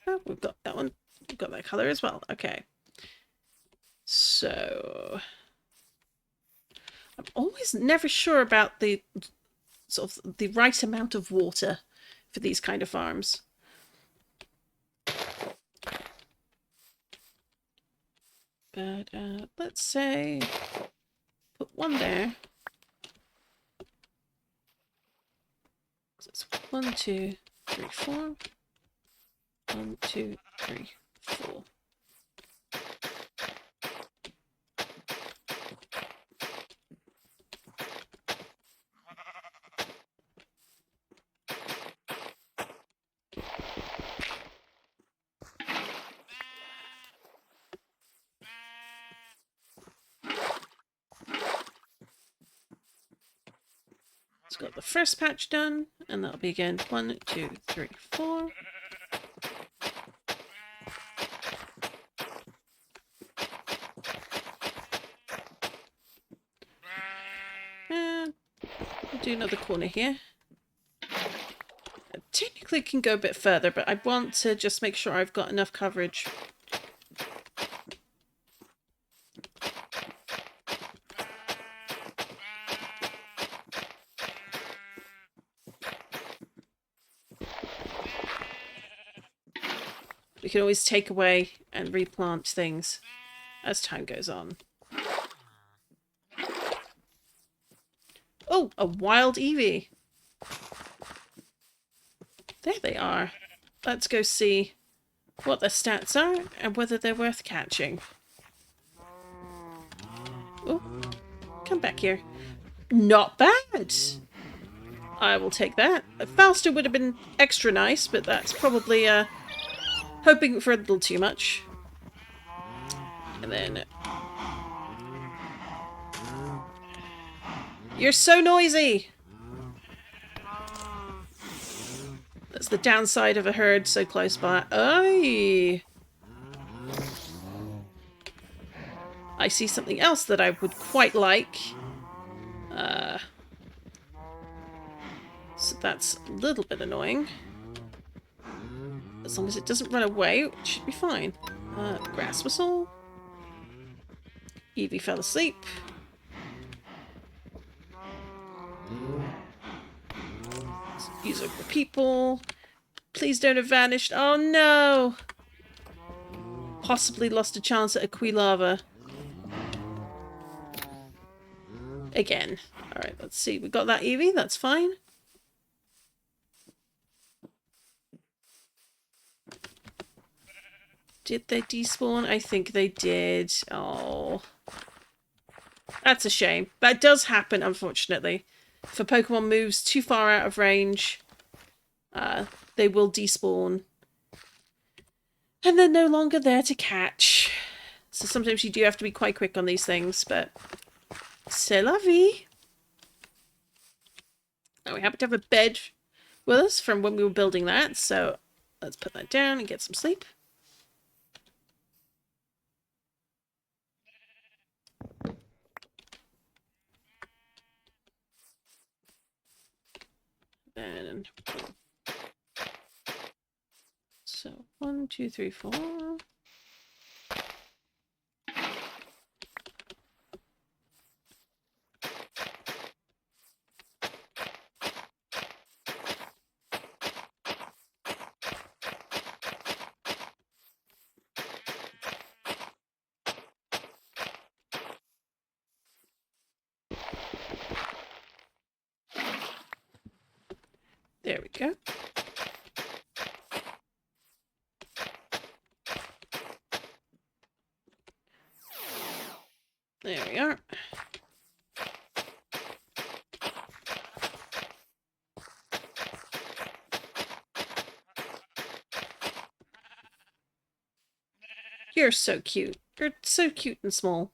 S1: Oh, we've got that one. We've got that colour as well. Okay. So I'm always never sure about the sort of the right amount of water for these kind of farms. But let's say put one there. So it's 1, 2, 3, 4. 1, 2, 3, 4. Let's got the first patch done, and that'll be again 1, 2, 3, 4. And we'll do another corner here. I technically can go a bit further, but I want to just make sure I've got enough coverage. We can always take away and replant things as time goes on. Oh, a wild Eevee. There they are. Let's go see what their stats are and whether they're worth catching. Oh, come back here. Not bad. I will take that. Faster would have been extra nice, but that's probably hoping for a little too much. And then... You're so noisy! That's the downside of a herd so close by. Aye! I see something else that I would quite like. So that's a little bit annoying. As long as it doesn't run away, it should be fine. Grass whistle. Eevee fell asleep. These are the people. Please don't have vanished. Oh no! Possibly lost a chance at a Quilava. Again. Alright, let's see. We got that Eevee, that's fine. Did they despawn? I think they did. Oh. That's a shame. That does happen, unfortunately. If a Pokemon moves too far out of range, they will despawn. And they're no longer there to catch. So sometimes you do have to be quite quick on these things, but... C'est la vie! Oh, we happen to have a bed with us from when we were building that, so let's put that down and get some sleep. And so 1, 2, 3, 4. There we go. There we are. You're so cute. You're so cute and small.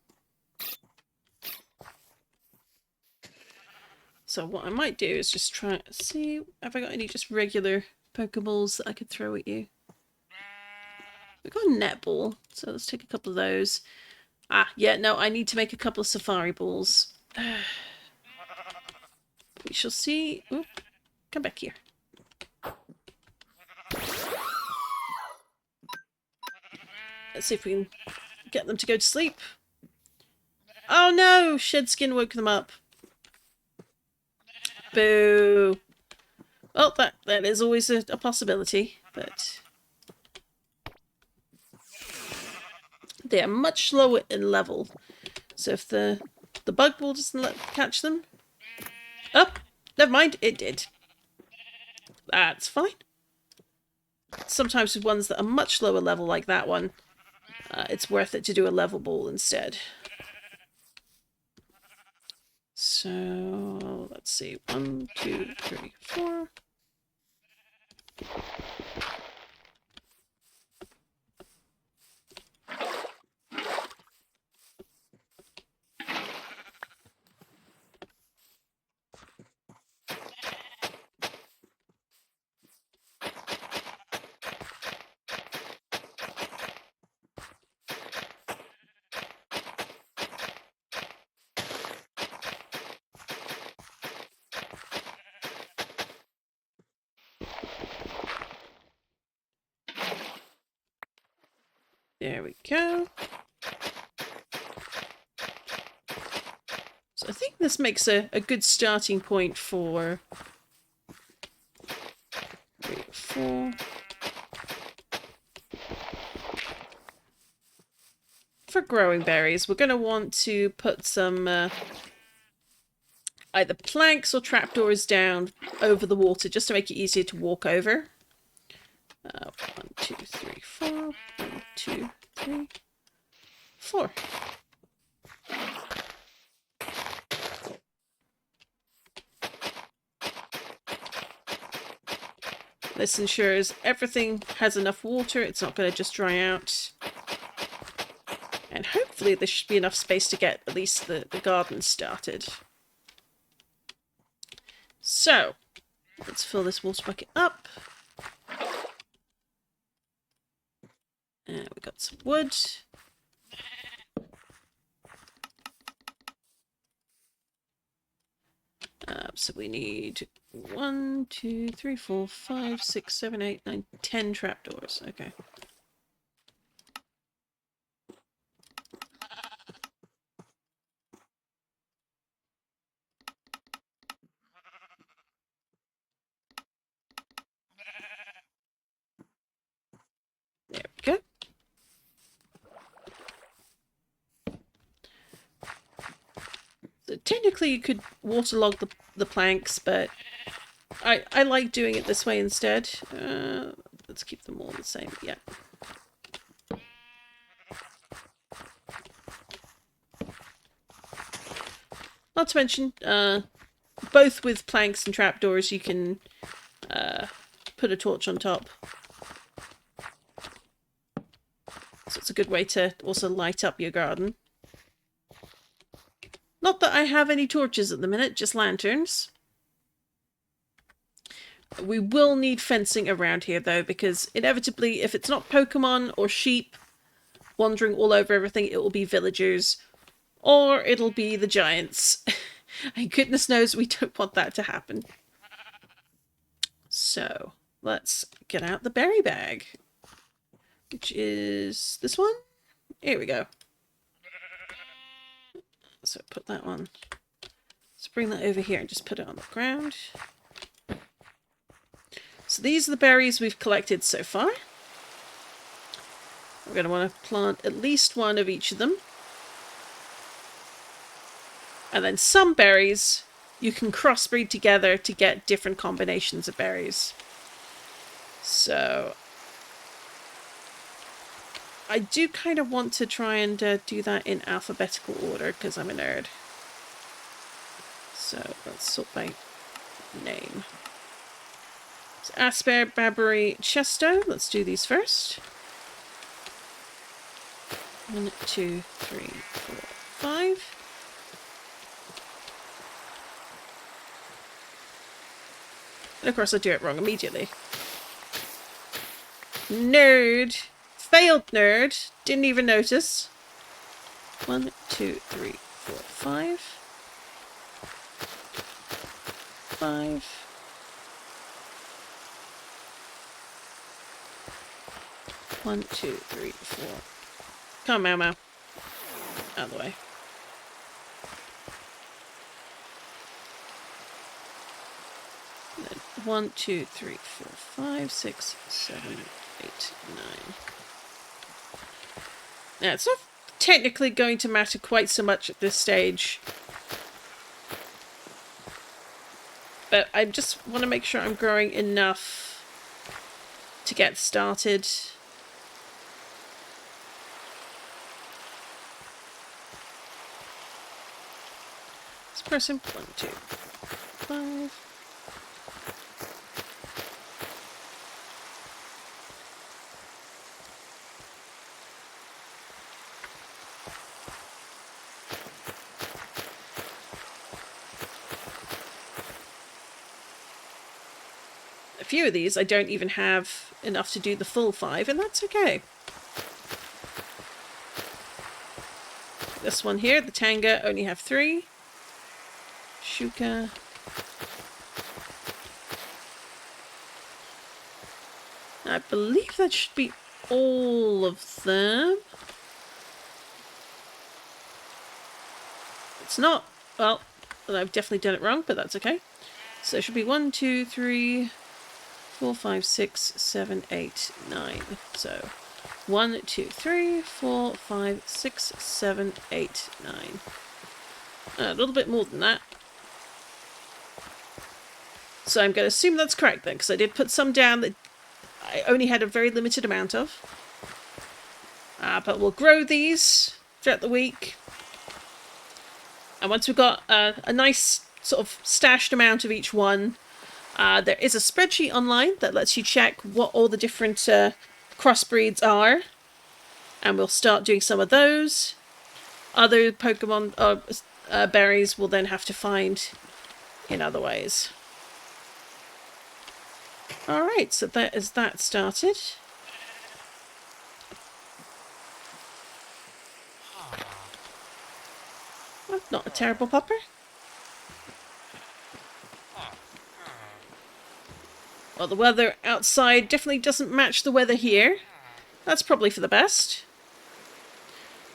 S1: So what I might do is just try to see, have I got any just regular Pokeballs that I could throw at you? We've got a netball, so let's take a couple of those. Ah, yeah, no, I need to make a couple of safari balls. We shall see. Oop, come back here. Let's see if we can get them to go to sleep. Oh no! Shedskin woke them up. Boo. Well, that is always a possibility, but they are much lower in level. So if the bug ball doesn't catch them... Oh, never mind, it did. That's fine. Sometimes with ones that are much lower level like that one, it's worth it to do a level ball instead. So, let's see. 1, 2, 3, 4. There we go. So I think this makes a good starting point for 3, 4. For growing berries, we're going to want to put some either planks or trapdoors down over the water just to make it easier to walk over. 1, 2, 3, 4. 1, 2, 3, 4. This ensures everything has enough water. It's not going to just dry out. And hopefully there should be enough space to get at least the garden started. So, let's fill this water bucket up. And we got some wood. So we need 1, 2, 3, 4, 5, 6, 7, 8, 9, 10 trapdoors. Okay. There we go. So technically you could waterlog the planks, but I like doing it this way instead. Let's keep them all the same, yeah. Not to mention, both with planks and trapdoors you can put a torch on top. So it's a good way to also light up your garden. Not that I have any torches at the minute, just lanterns. We will need fencing around here, though, because inevitably, if it's not Pokemon or sheep wandering all over everything, it will be villagers, or it'll be the giants. And goodness knows we don't want that to happen. So, let's get out the berry bag, which is this one. Here we go. So put that one. Let's bring that over here and just put it on the ground. So these are the berries we've collected so far. We're going to want to plant at least one of each of them. And then some berries you can crossbreed together to get different combinations of berries. So I do kind of want to try and do that in alphabetical order because I'm a nerd. So let's sort by name. So Asper, Babbery, Chesto. Let's do these first. 1, 2, 3, 4, 5. And of course I do it wrong immediately. Nerd. Failed nerd. Didn't even notice. 1, 2, 3, 4, 5. 5. 1, 2, 3, 4. Come on, Mau Mau. Out of the way. And then 1, 2, 3, 4, 5, 6, 7, 8, 9. Now, it's not technically going to matter quite so much at this stage. But I just want to make sure I'm growing enough to get started. This person, 1, 2, 5. A few of these I don't even have enough to do the full 5, and that's okay. This one here, the Tanga, only have 3. Shuka. I believe that should be all of them. It's not. Well, I've definitely done it wrong, but that's okay. So it should be 1, 2, 3, 4, 5, 6, 7, 8, 9. So 1, 2, 3, 4, 5, 6, 7, 8, 9. A little bit more than that. So I'm going to assume that's correct then, because I did put some down that I only had a very limited amount of. But we'll grow these throughout the week. And once we've got a nice sort of stashed amount of each one, there is a spreadsheet online that lets you check what all the different crossbreeds are. And we'll start doing some of those. Other Pokemon berries we'll then have to find in other ways. Alright, so that is that started. Well, not a terrible popper. Well, the weather outside definitely doesn't match the weather here. That's probably for the best.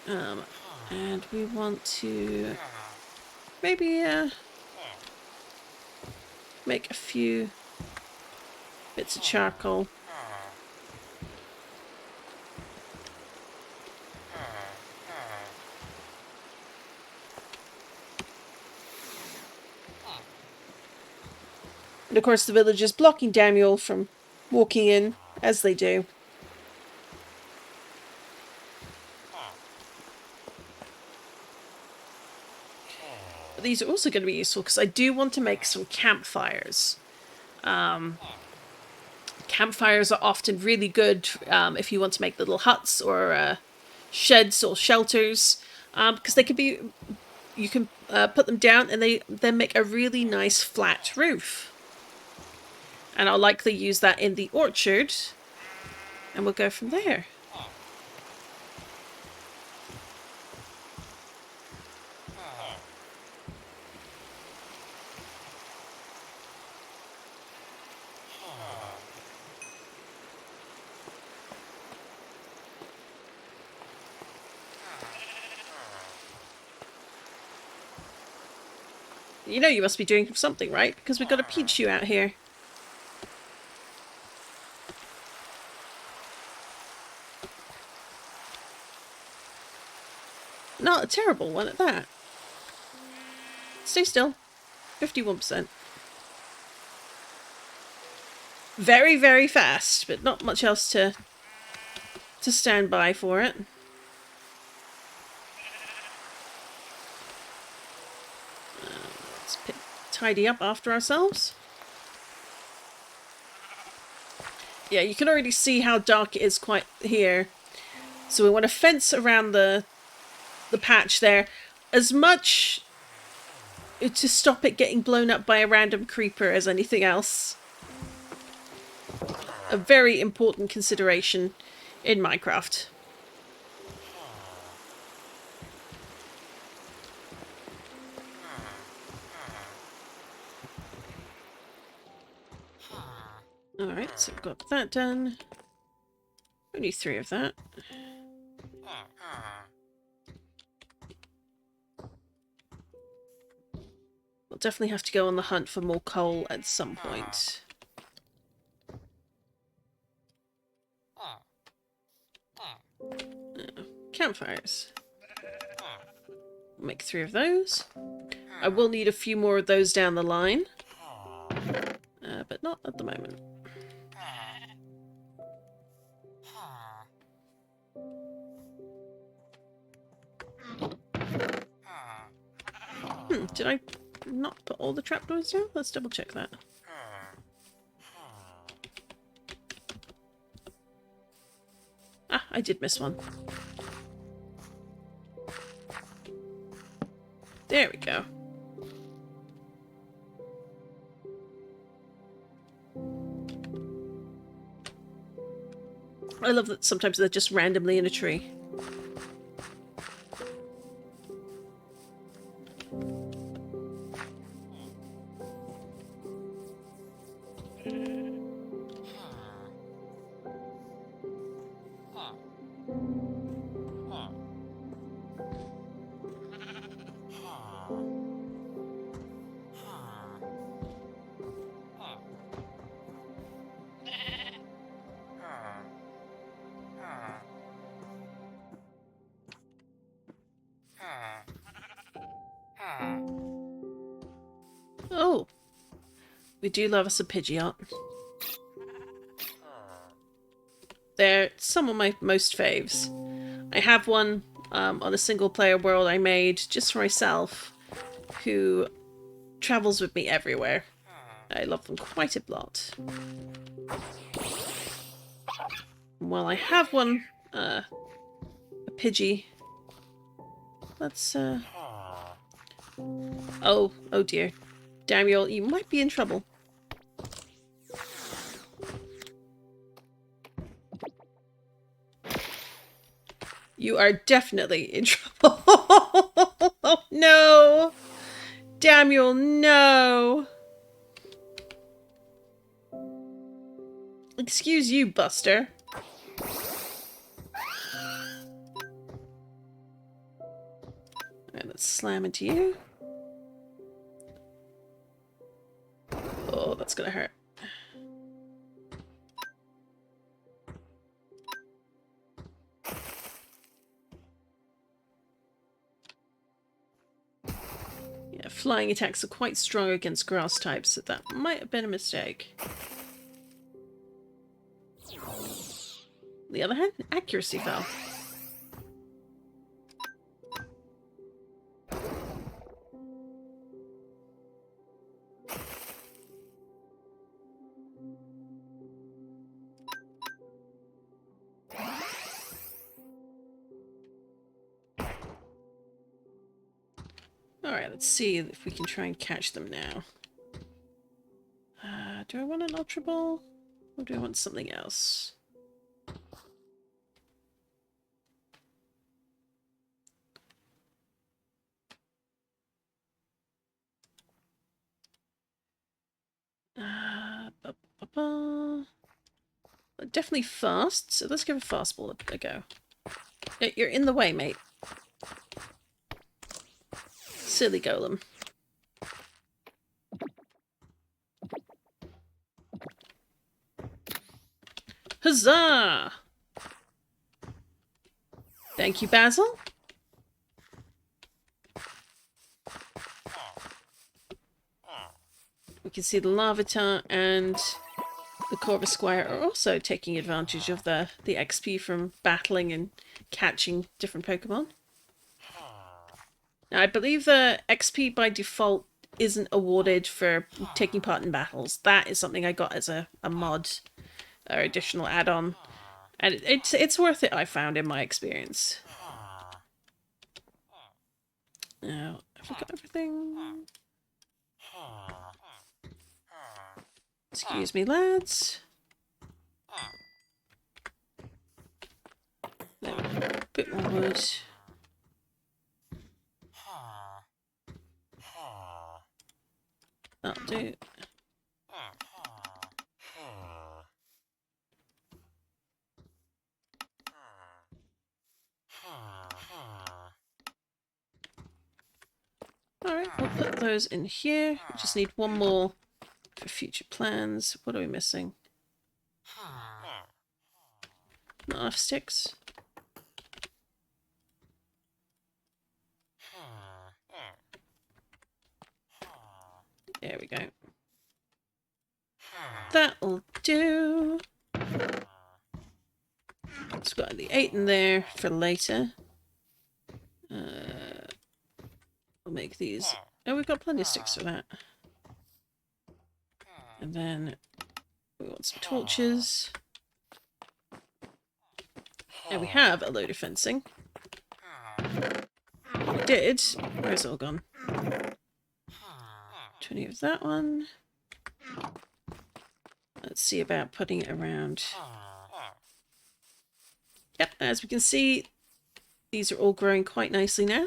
S1: And we want to maybe make a few bits of charcoal. And of course the villagers blocking Daniel from walking in, as they do. But these are also going to be useful because I do want to make some campfires. Campfires are often really good if you want to make little huts or sheds or shelters, because they can be, you can put them down and they then make a really nice flat roof. And I'll likely use that in the orchard. And we'll go from there. You know you must be doing something, right? Because we've got a Pichu out here. Not a terrible one at that. Stay still. 51%. Very, very fast, but not much else to stand by for it. Let's tidy up after ourselves. Yeah, you can already see how dark it is quite here. So we want to fence around the patch there as much to stop it getting blown up by a random creeper as anything else. A very important consideration in Minecraft. Alright, so we've got that done. Only 3 of that. We'll definitely have to go on the hunt for more coal at some point. Campfires. We'll make 3 of those. I will need a few more of those down the line. But not at the moment. Did I not put all the trapdoors down? Let's double check that. Ah, I did miss one. There we go. I love that sometimes they're just randomly in a tree. Oh, we do love us a Pidgeot. They're some of my most faves. I have one on a single player world I made just for myself, who travels with me everywhere. I love them quite a lot. While I have one, a Pidgey, let's oh dear. Daniel, you might be in trouble. You are definitely in trouble. Oh no! Daniel, no! Excuse you, Buster. Alright, let's slam into you. Oh, that's gonna hurt. Yeah, flying attacks are quite strong against grass types, so that might have been a mistake. On the other hand, accuracy fell. Alright, let's see if we can try and catch them now. Do I want an Ultra Ball? Or do I want something else? Ba, ba, ba. Definitely fast, so let's give a fast ball a go. You're in the way, mate. Silly golem. Huzzah! Thank you, Basil. We can see the Larvitar and the Corvus Squire are also taking advantage of the XP from battling and catching different Pokemon. Now, I believe the XP by default isn't awarded for taking part in battles. That is something I got as a mod or additional add-on. And it's worth it, I found, in my experience. Now, have we got everything? Excuse me, lads. There we go. A bit more wood. That'll do. Alright, we'll put those in here. We just need one more for future plans. What are we missing? Not enough sticks. There we go. That'll do. It's got the 8 in there for later. We'll make these. Oh, we've got plenty of sticks for that. And then we want some torches. And we have a load of fencing. We did. Where's it all gone? 20 of that one. Let's see about putting it around. Yep, as we can see, these are all growing quite nicely now.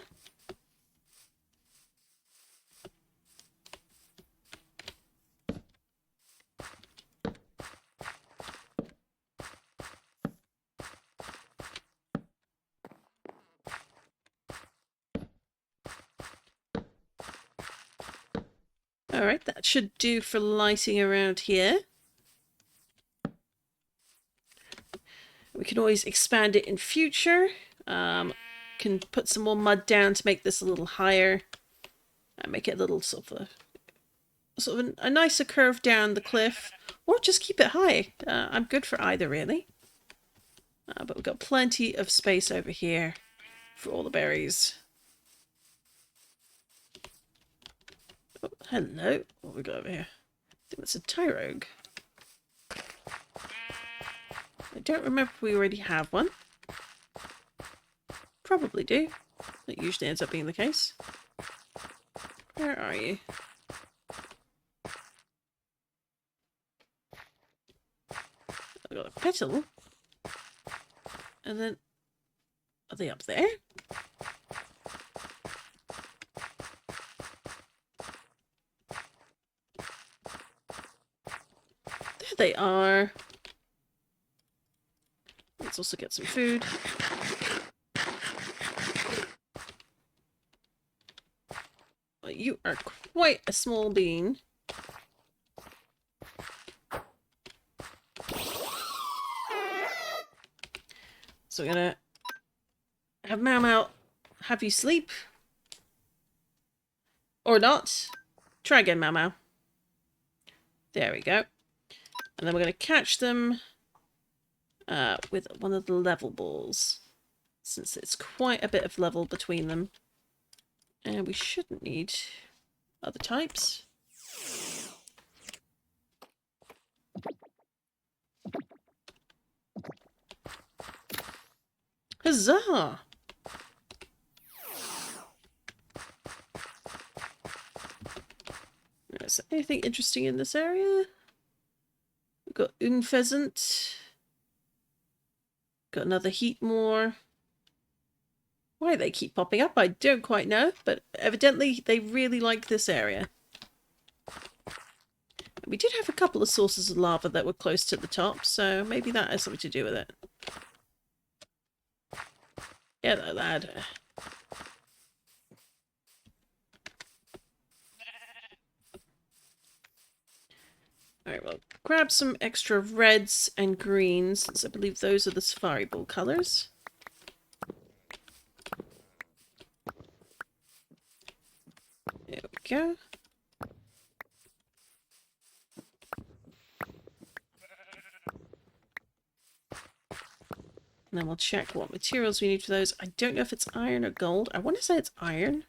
S1: Alright, that should do for lighting around here. We can always expand it in future. Can put some more mud down to make this a little higher. And make it a little sort of a nicer curve down the cliff. Or just keep it high. I'm good for either, really. But we've got plenty of space over here for all the berries. Oh, hello. What have we got over here? I think that's a Tyrogue. I don't remember if we already have one. Probably do. That usually ends up being the case. Where are you? I've got a petal. And then... Are they up there? There they are. Let's also get some food. Well, you are quite a small bean. So we're gonna have Mau Mau have you sleep. Or not. Try again, Mau Mau. There we go. And then we're gonna catch them with one of the level balls, since it's quite a bit of level between them. And we shouldn't need other types. Huzzah! Is there anything interesting in this area? We've got Unpheasant. Got another Heatmore. Why they keep popping up, I don't quite know, but evidently they really like this area. We did have a couple of sources of lava that were close to the top, so maybe that has something to do with it. Yeah, that lad. Alright, well, grab some extra reds and greens, since I believe those are the Safari Ball colours. There we go. And then we'll check what materials we need for those. I don't know if it's iron or gold. I want to say it's iron.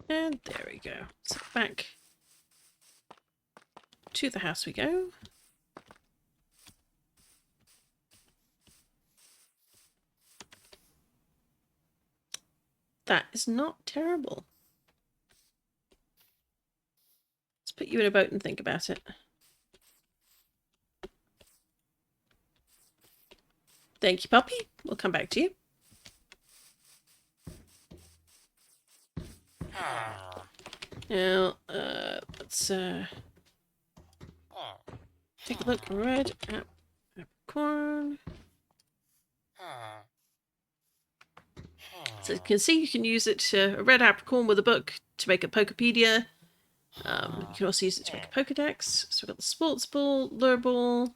S1: And there we go. So back to the house we go. That is not terrible. Let's put you in a boat and think about it. Thank you, puppy. We'll come back to you. Now, let's take a look. Red apricorn. So you can see you can use it, a red apricorn with a book to make a Pokepedia. You can also use it to make a Pokedex. So we've got the Sports Ball, Lure Ball,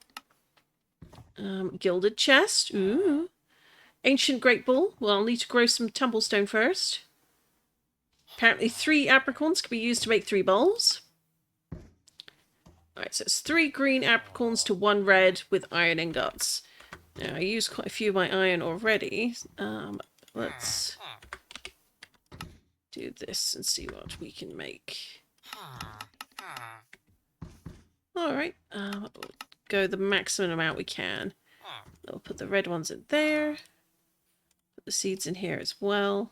S1: Gilded Chest. Ooh. Ancient Great Ball. Well, I'll need to grow some Tumblestone first. Apparently 3 apricorns can be used to make 3 balls. Alright, so it's 3 green apricorns to 1 red with iron ingots. Now, I used quite a few of my iron already. Let's do this and see what we can make. Alright, we'll go the maximum amount we can. We'll put the red ones in there. Put the seeds in here as well.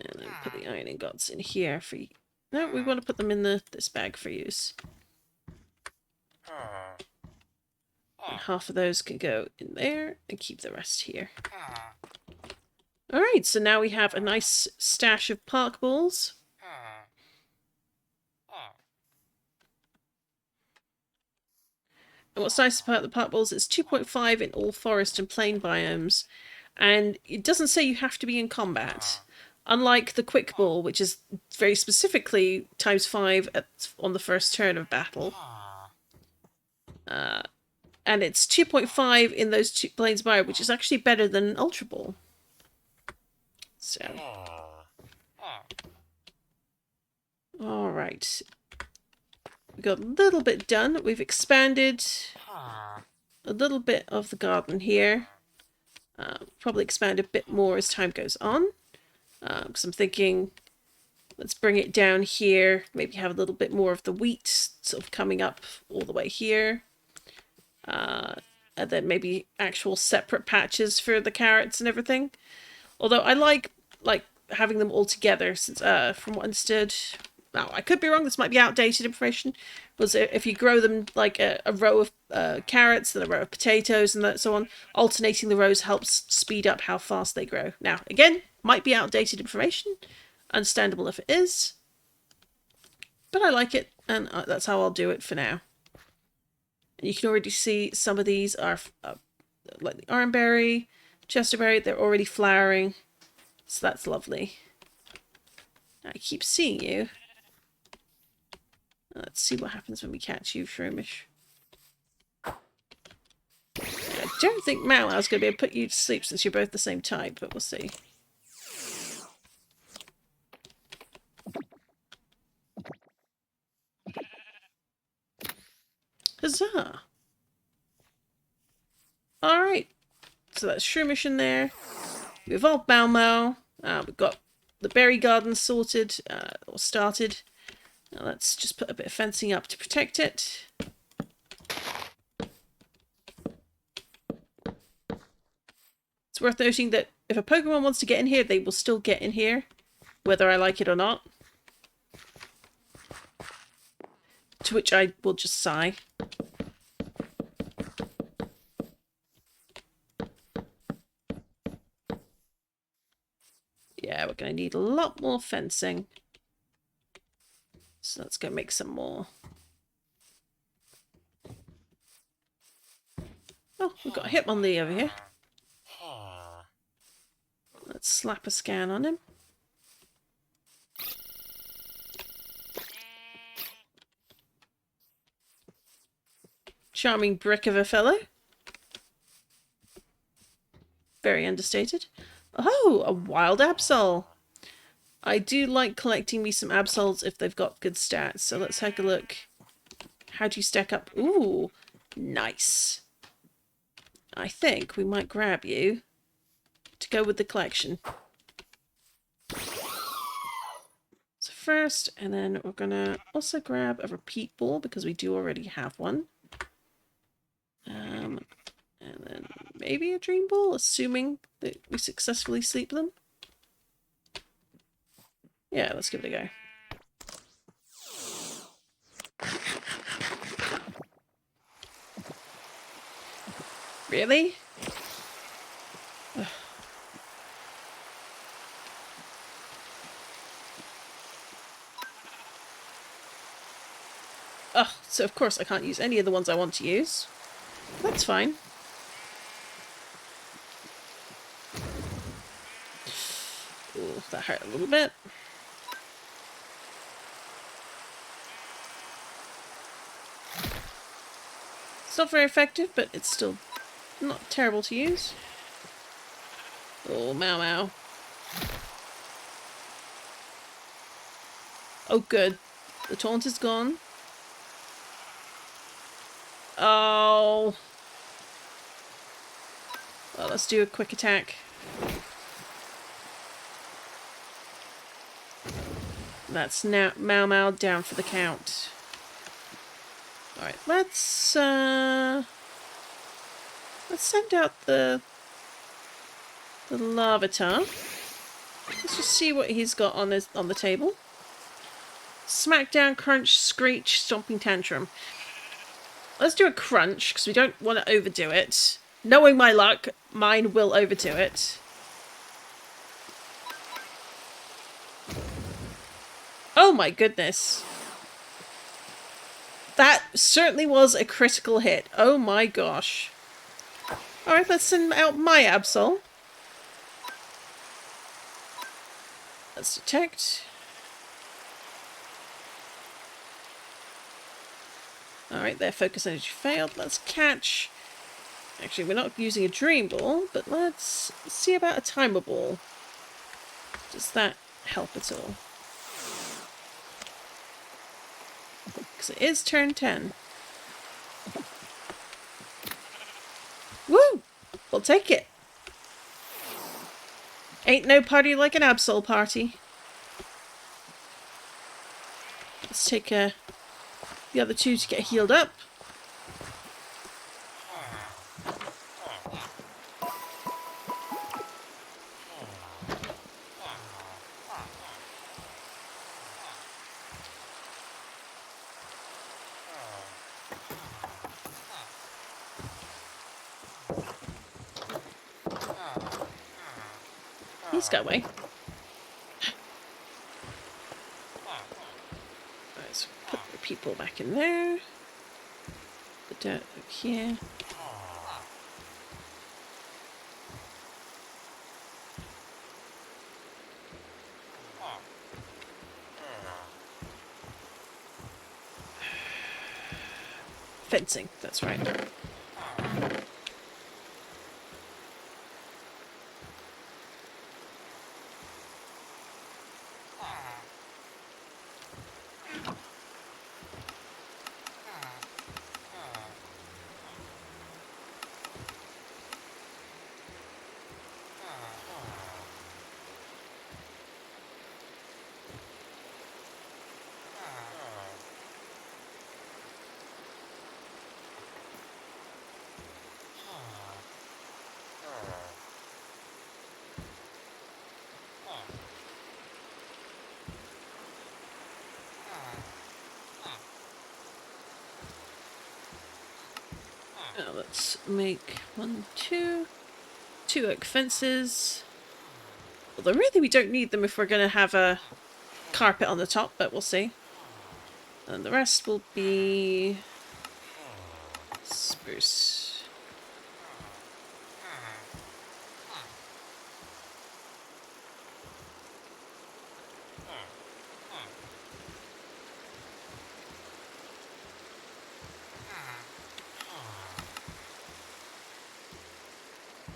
S1: And then put the iron ingots in here for... No, we want to put them in this bag for use. And half of those can go in there and keep the rest here. Alright, so now we have a nice stash of park balls. And what's nice about the park balls is 2.5 in all forest and plain biomes. And it doesn't say you have to be in combat. Unlike the quick ball, which is very specifically ×5 on the first turn of battle. And it's 2.5 in those 2 planes bio, which is actually better than an ultra ball. So. Alright. We got a little bit done. We've expanded a little bit of the garden here. Probably expand a bit more as time goes on. Because I'm thinking, let's bring it down here. Maybe have a little bit more of the wheat sort of coming up all the way here. And then maybe actual separate patches for the carrots and everything. Although I like having them all together, since from what I understood, now I could be wrong, this might be outdated information, was if you grow them like a row of carrots, then a row of potatoes and so on, alternating the rows helps speed up how fast they grow. Now, again, might be outdated information, understandable if it is, but I like it, and that's how I'll do it for now. And you can already see some of these are like the orangeberry, chesterberry, they're already flowering, so that's lovely. I keep seeing you. Let's see what happens when we catch you, Shroomish. I don't think Mau is going to be able to put you to sleep since you're both the same type, but we'll see. Huzzah! Alright. So that's Shroomish in there. We evolved Mau Mau. We've got the berry garden sorted, or started. Now let's just put a bit of fencing up to protect it. It's worth noting that if a Pokemon wants to get in here, they will still get in here, whether I like it or not. To which I will just sigh. Yeah, we're going to need a lot more fencing. So let's go make some more. Oh, we've got a Hitmonlee over here. Let's slap a scan on him. Charming brick of a fellow. Very understated. Oh, a wild Absol. I do like collecting me some Absols if they've got good stats. So let's take a look. How do you stack up? Ooh, nice. I think we might grab you to go with the collection. So first, and then we're going to also grab a repeat ball because we do already have one. And then maybe a dream ball, assuming that we successfully sleep them. Yeah, let's give it a go. Really? Ugh. Oh, so of course I can't use any of the ones I want to use. That's fine. Ooh, that hurt a little bit. It's not very effective, but it's still not terrible to use. Oh, Mau Mau. Oh, good. The taunt is gone. Oh. Well, let's do a quick attack. That's now Mau Mau down for the count. Alright, let's send out the Larvitar. Let's just see what he's got on the table. Smackdown, Crunch, Screech, Stomping Tantrum. Let's do a Crunch, because we don't want to overdo it. Knowing my luck, mine will overdo it. Oh my goodness. That certainly was a critical hit. Oh my gosh. Alright, let's send out my Absol. Let's detect. Alright, their focus energy failed. Let's catch. Actually, we're not using a Dream Ball, but let's see about a Timer Ball. Does that help at all? Because it is turn 10. Woo! We'll take it. Ain't no party like an Absol party. Let's take the other two to get healed up. He's got away. Alright, so put the people back in there. The dirt over here. Fencing, that's right. Now let's make 1, 2 oak fences. Although really we don't need them if we're going to have a carpet on the top, but we'll see. And the rest will be spruce.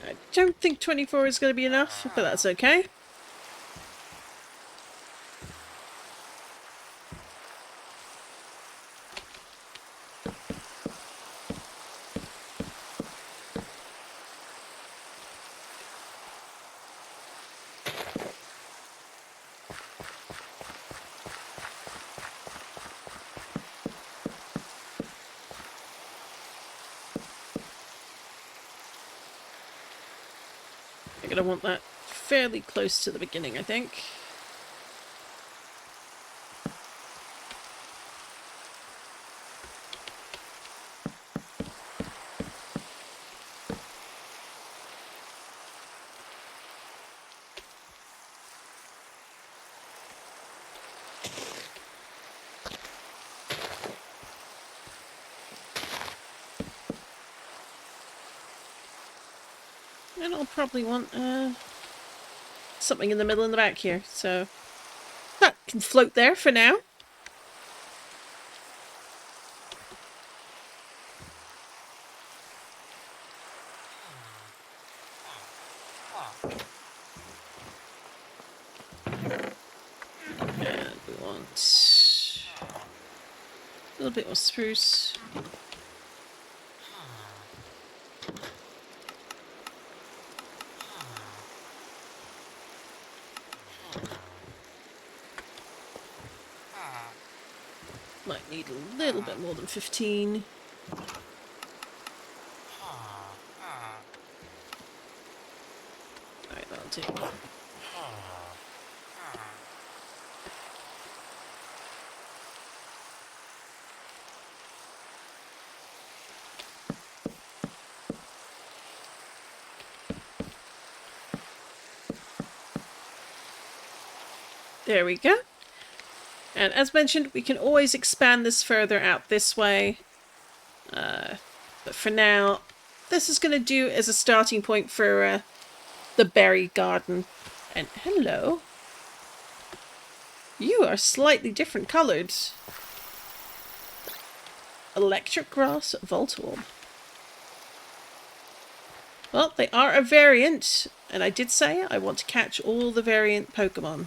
S1: I don't think 24 is going to be enough, but that's okay. I'm going to want that fairly close to the beginning, I think. And I'll probably want something in the middle and the back here, so that can float there for now. And we want a little bit more spruce. Might need a little bit more than 15. Alright, that'll do. There we go. And as mentioned, we can always expand this further out this way. But for now, this is going to do as a starting point for the berry garden. And hello. You are slightly different coloured. Electric grass Voltorb. Well, they are a variant. And I did say I want to catch all the variant Pokemon.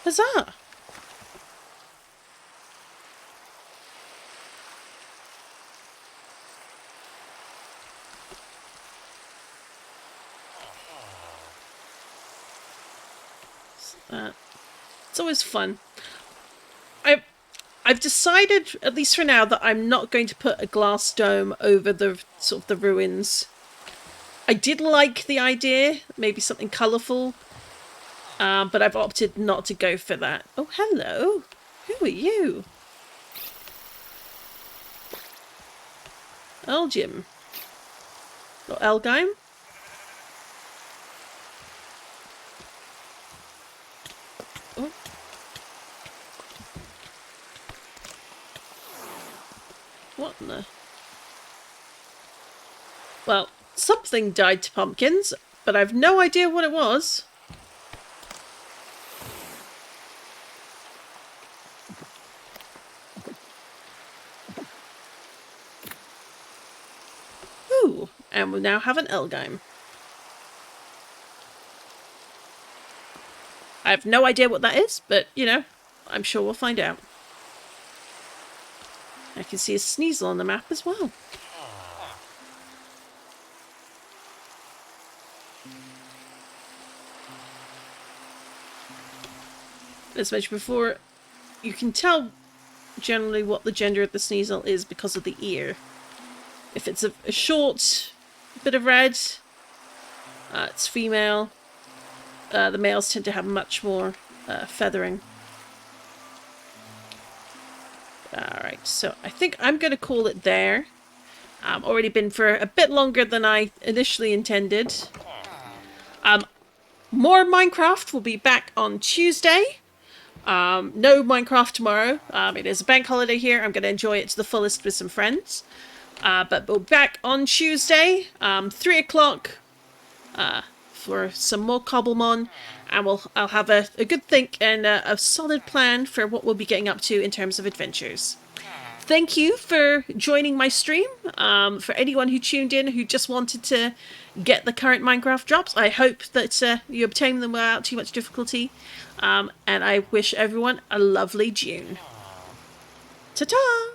S1: Huzzah! It's always fun. I've decided, at least for now, that I'm not going to put a glass dome over the sort of the ruins. I did like the idea, maybe something colourful. But I've opted not to go for that. Oh, hello. Who are you? Elgim. Or Elgime? Oh. What in the... Well, something died to pumpkins, but I've no idea what it was. And we now have an Elgime. I have no idea what that is, but, you know, I'm sure we'll find out. I can see a Sneasel on the map as well. As mentioned before, you can tell generally what the gender of the Sneasel is because of the ear. If it's a short bit of red, it's female. the males tend to have much more feathering. Alright, so I think I'm going to call it there. Already been for a bit longer than I initially intended. More Minecraft will be back on Tuesday. No Minecraft tomorrow. It is a bank holiday here. I'm going to enjoy it to the fullest with some friends. But we'll be back on Tuesday, 3 o'clock, for some more Cobblemon. And I'll have a good think and a solid plan for what we'll be getting up to in terms of adventures. Thank you for joining my stream. For anyone who tuned in who just wanted to get the current Minecraft drops, I hope that you obtain them without too much difficulty. And I wish everyone a lovely June. Ta-ta!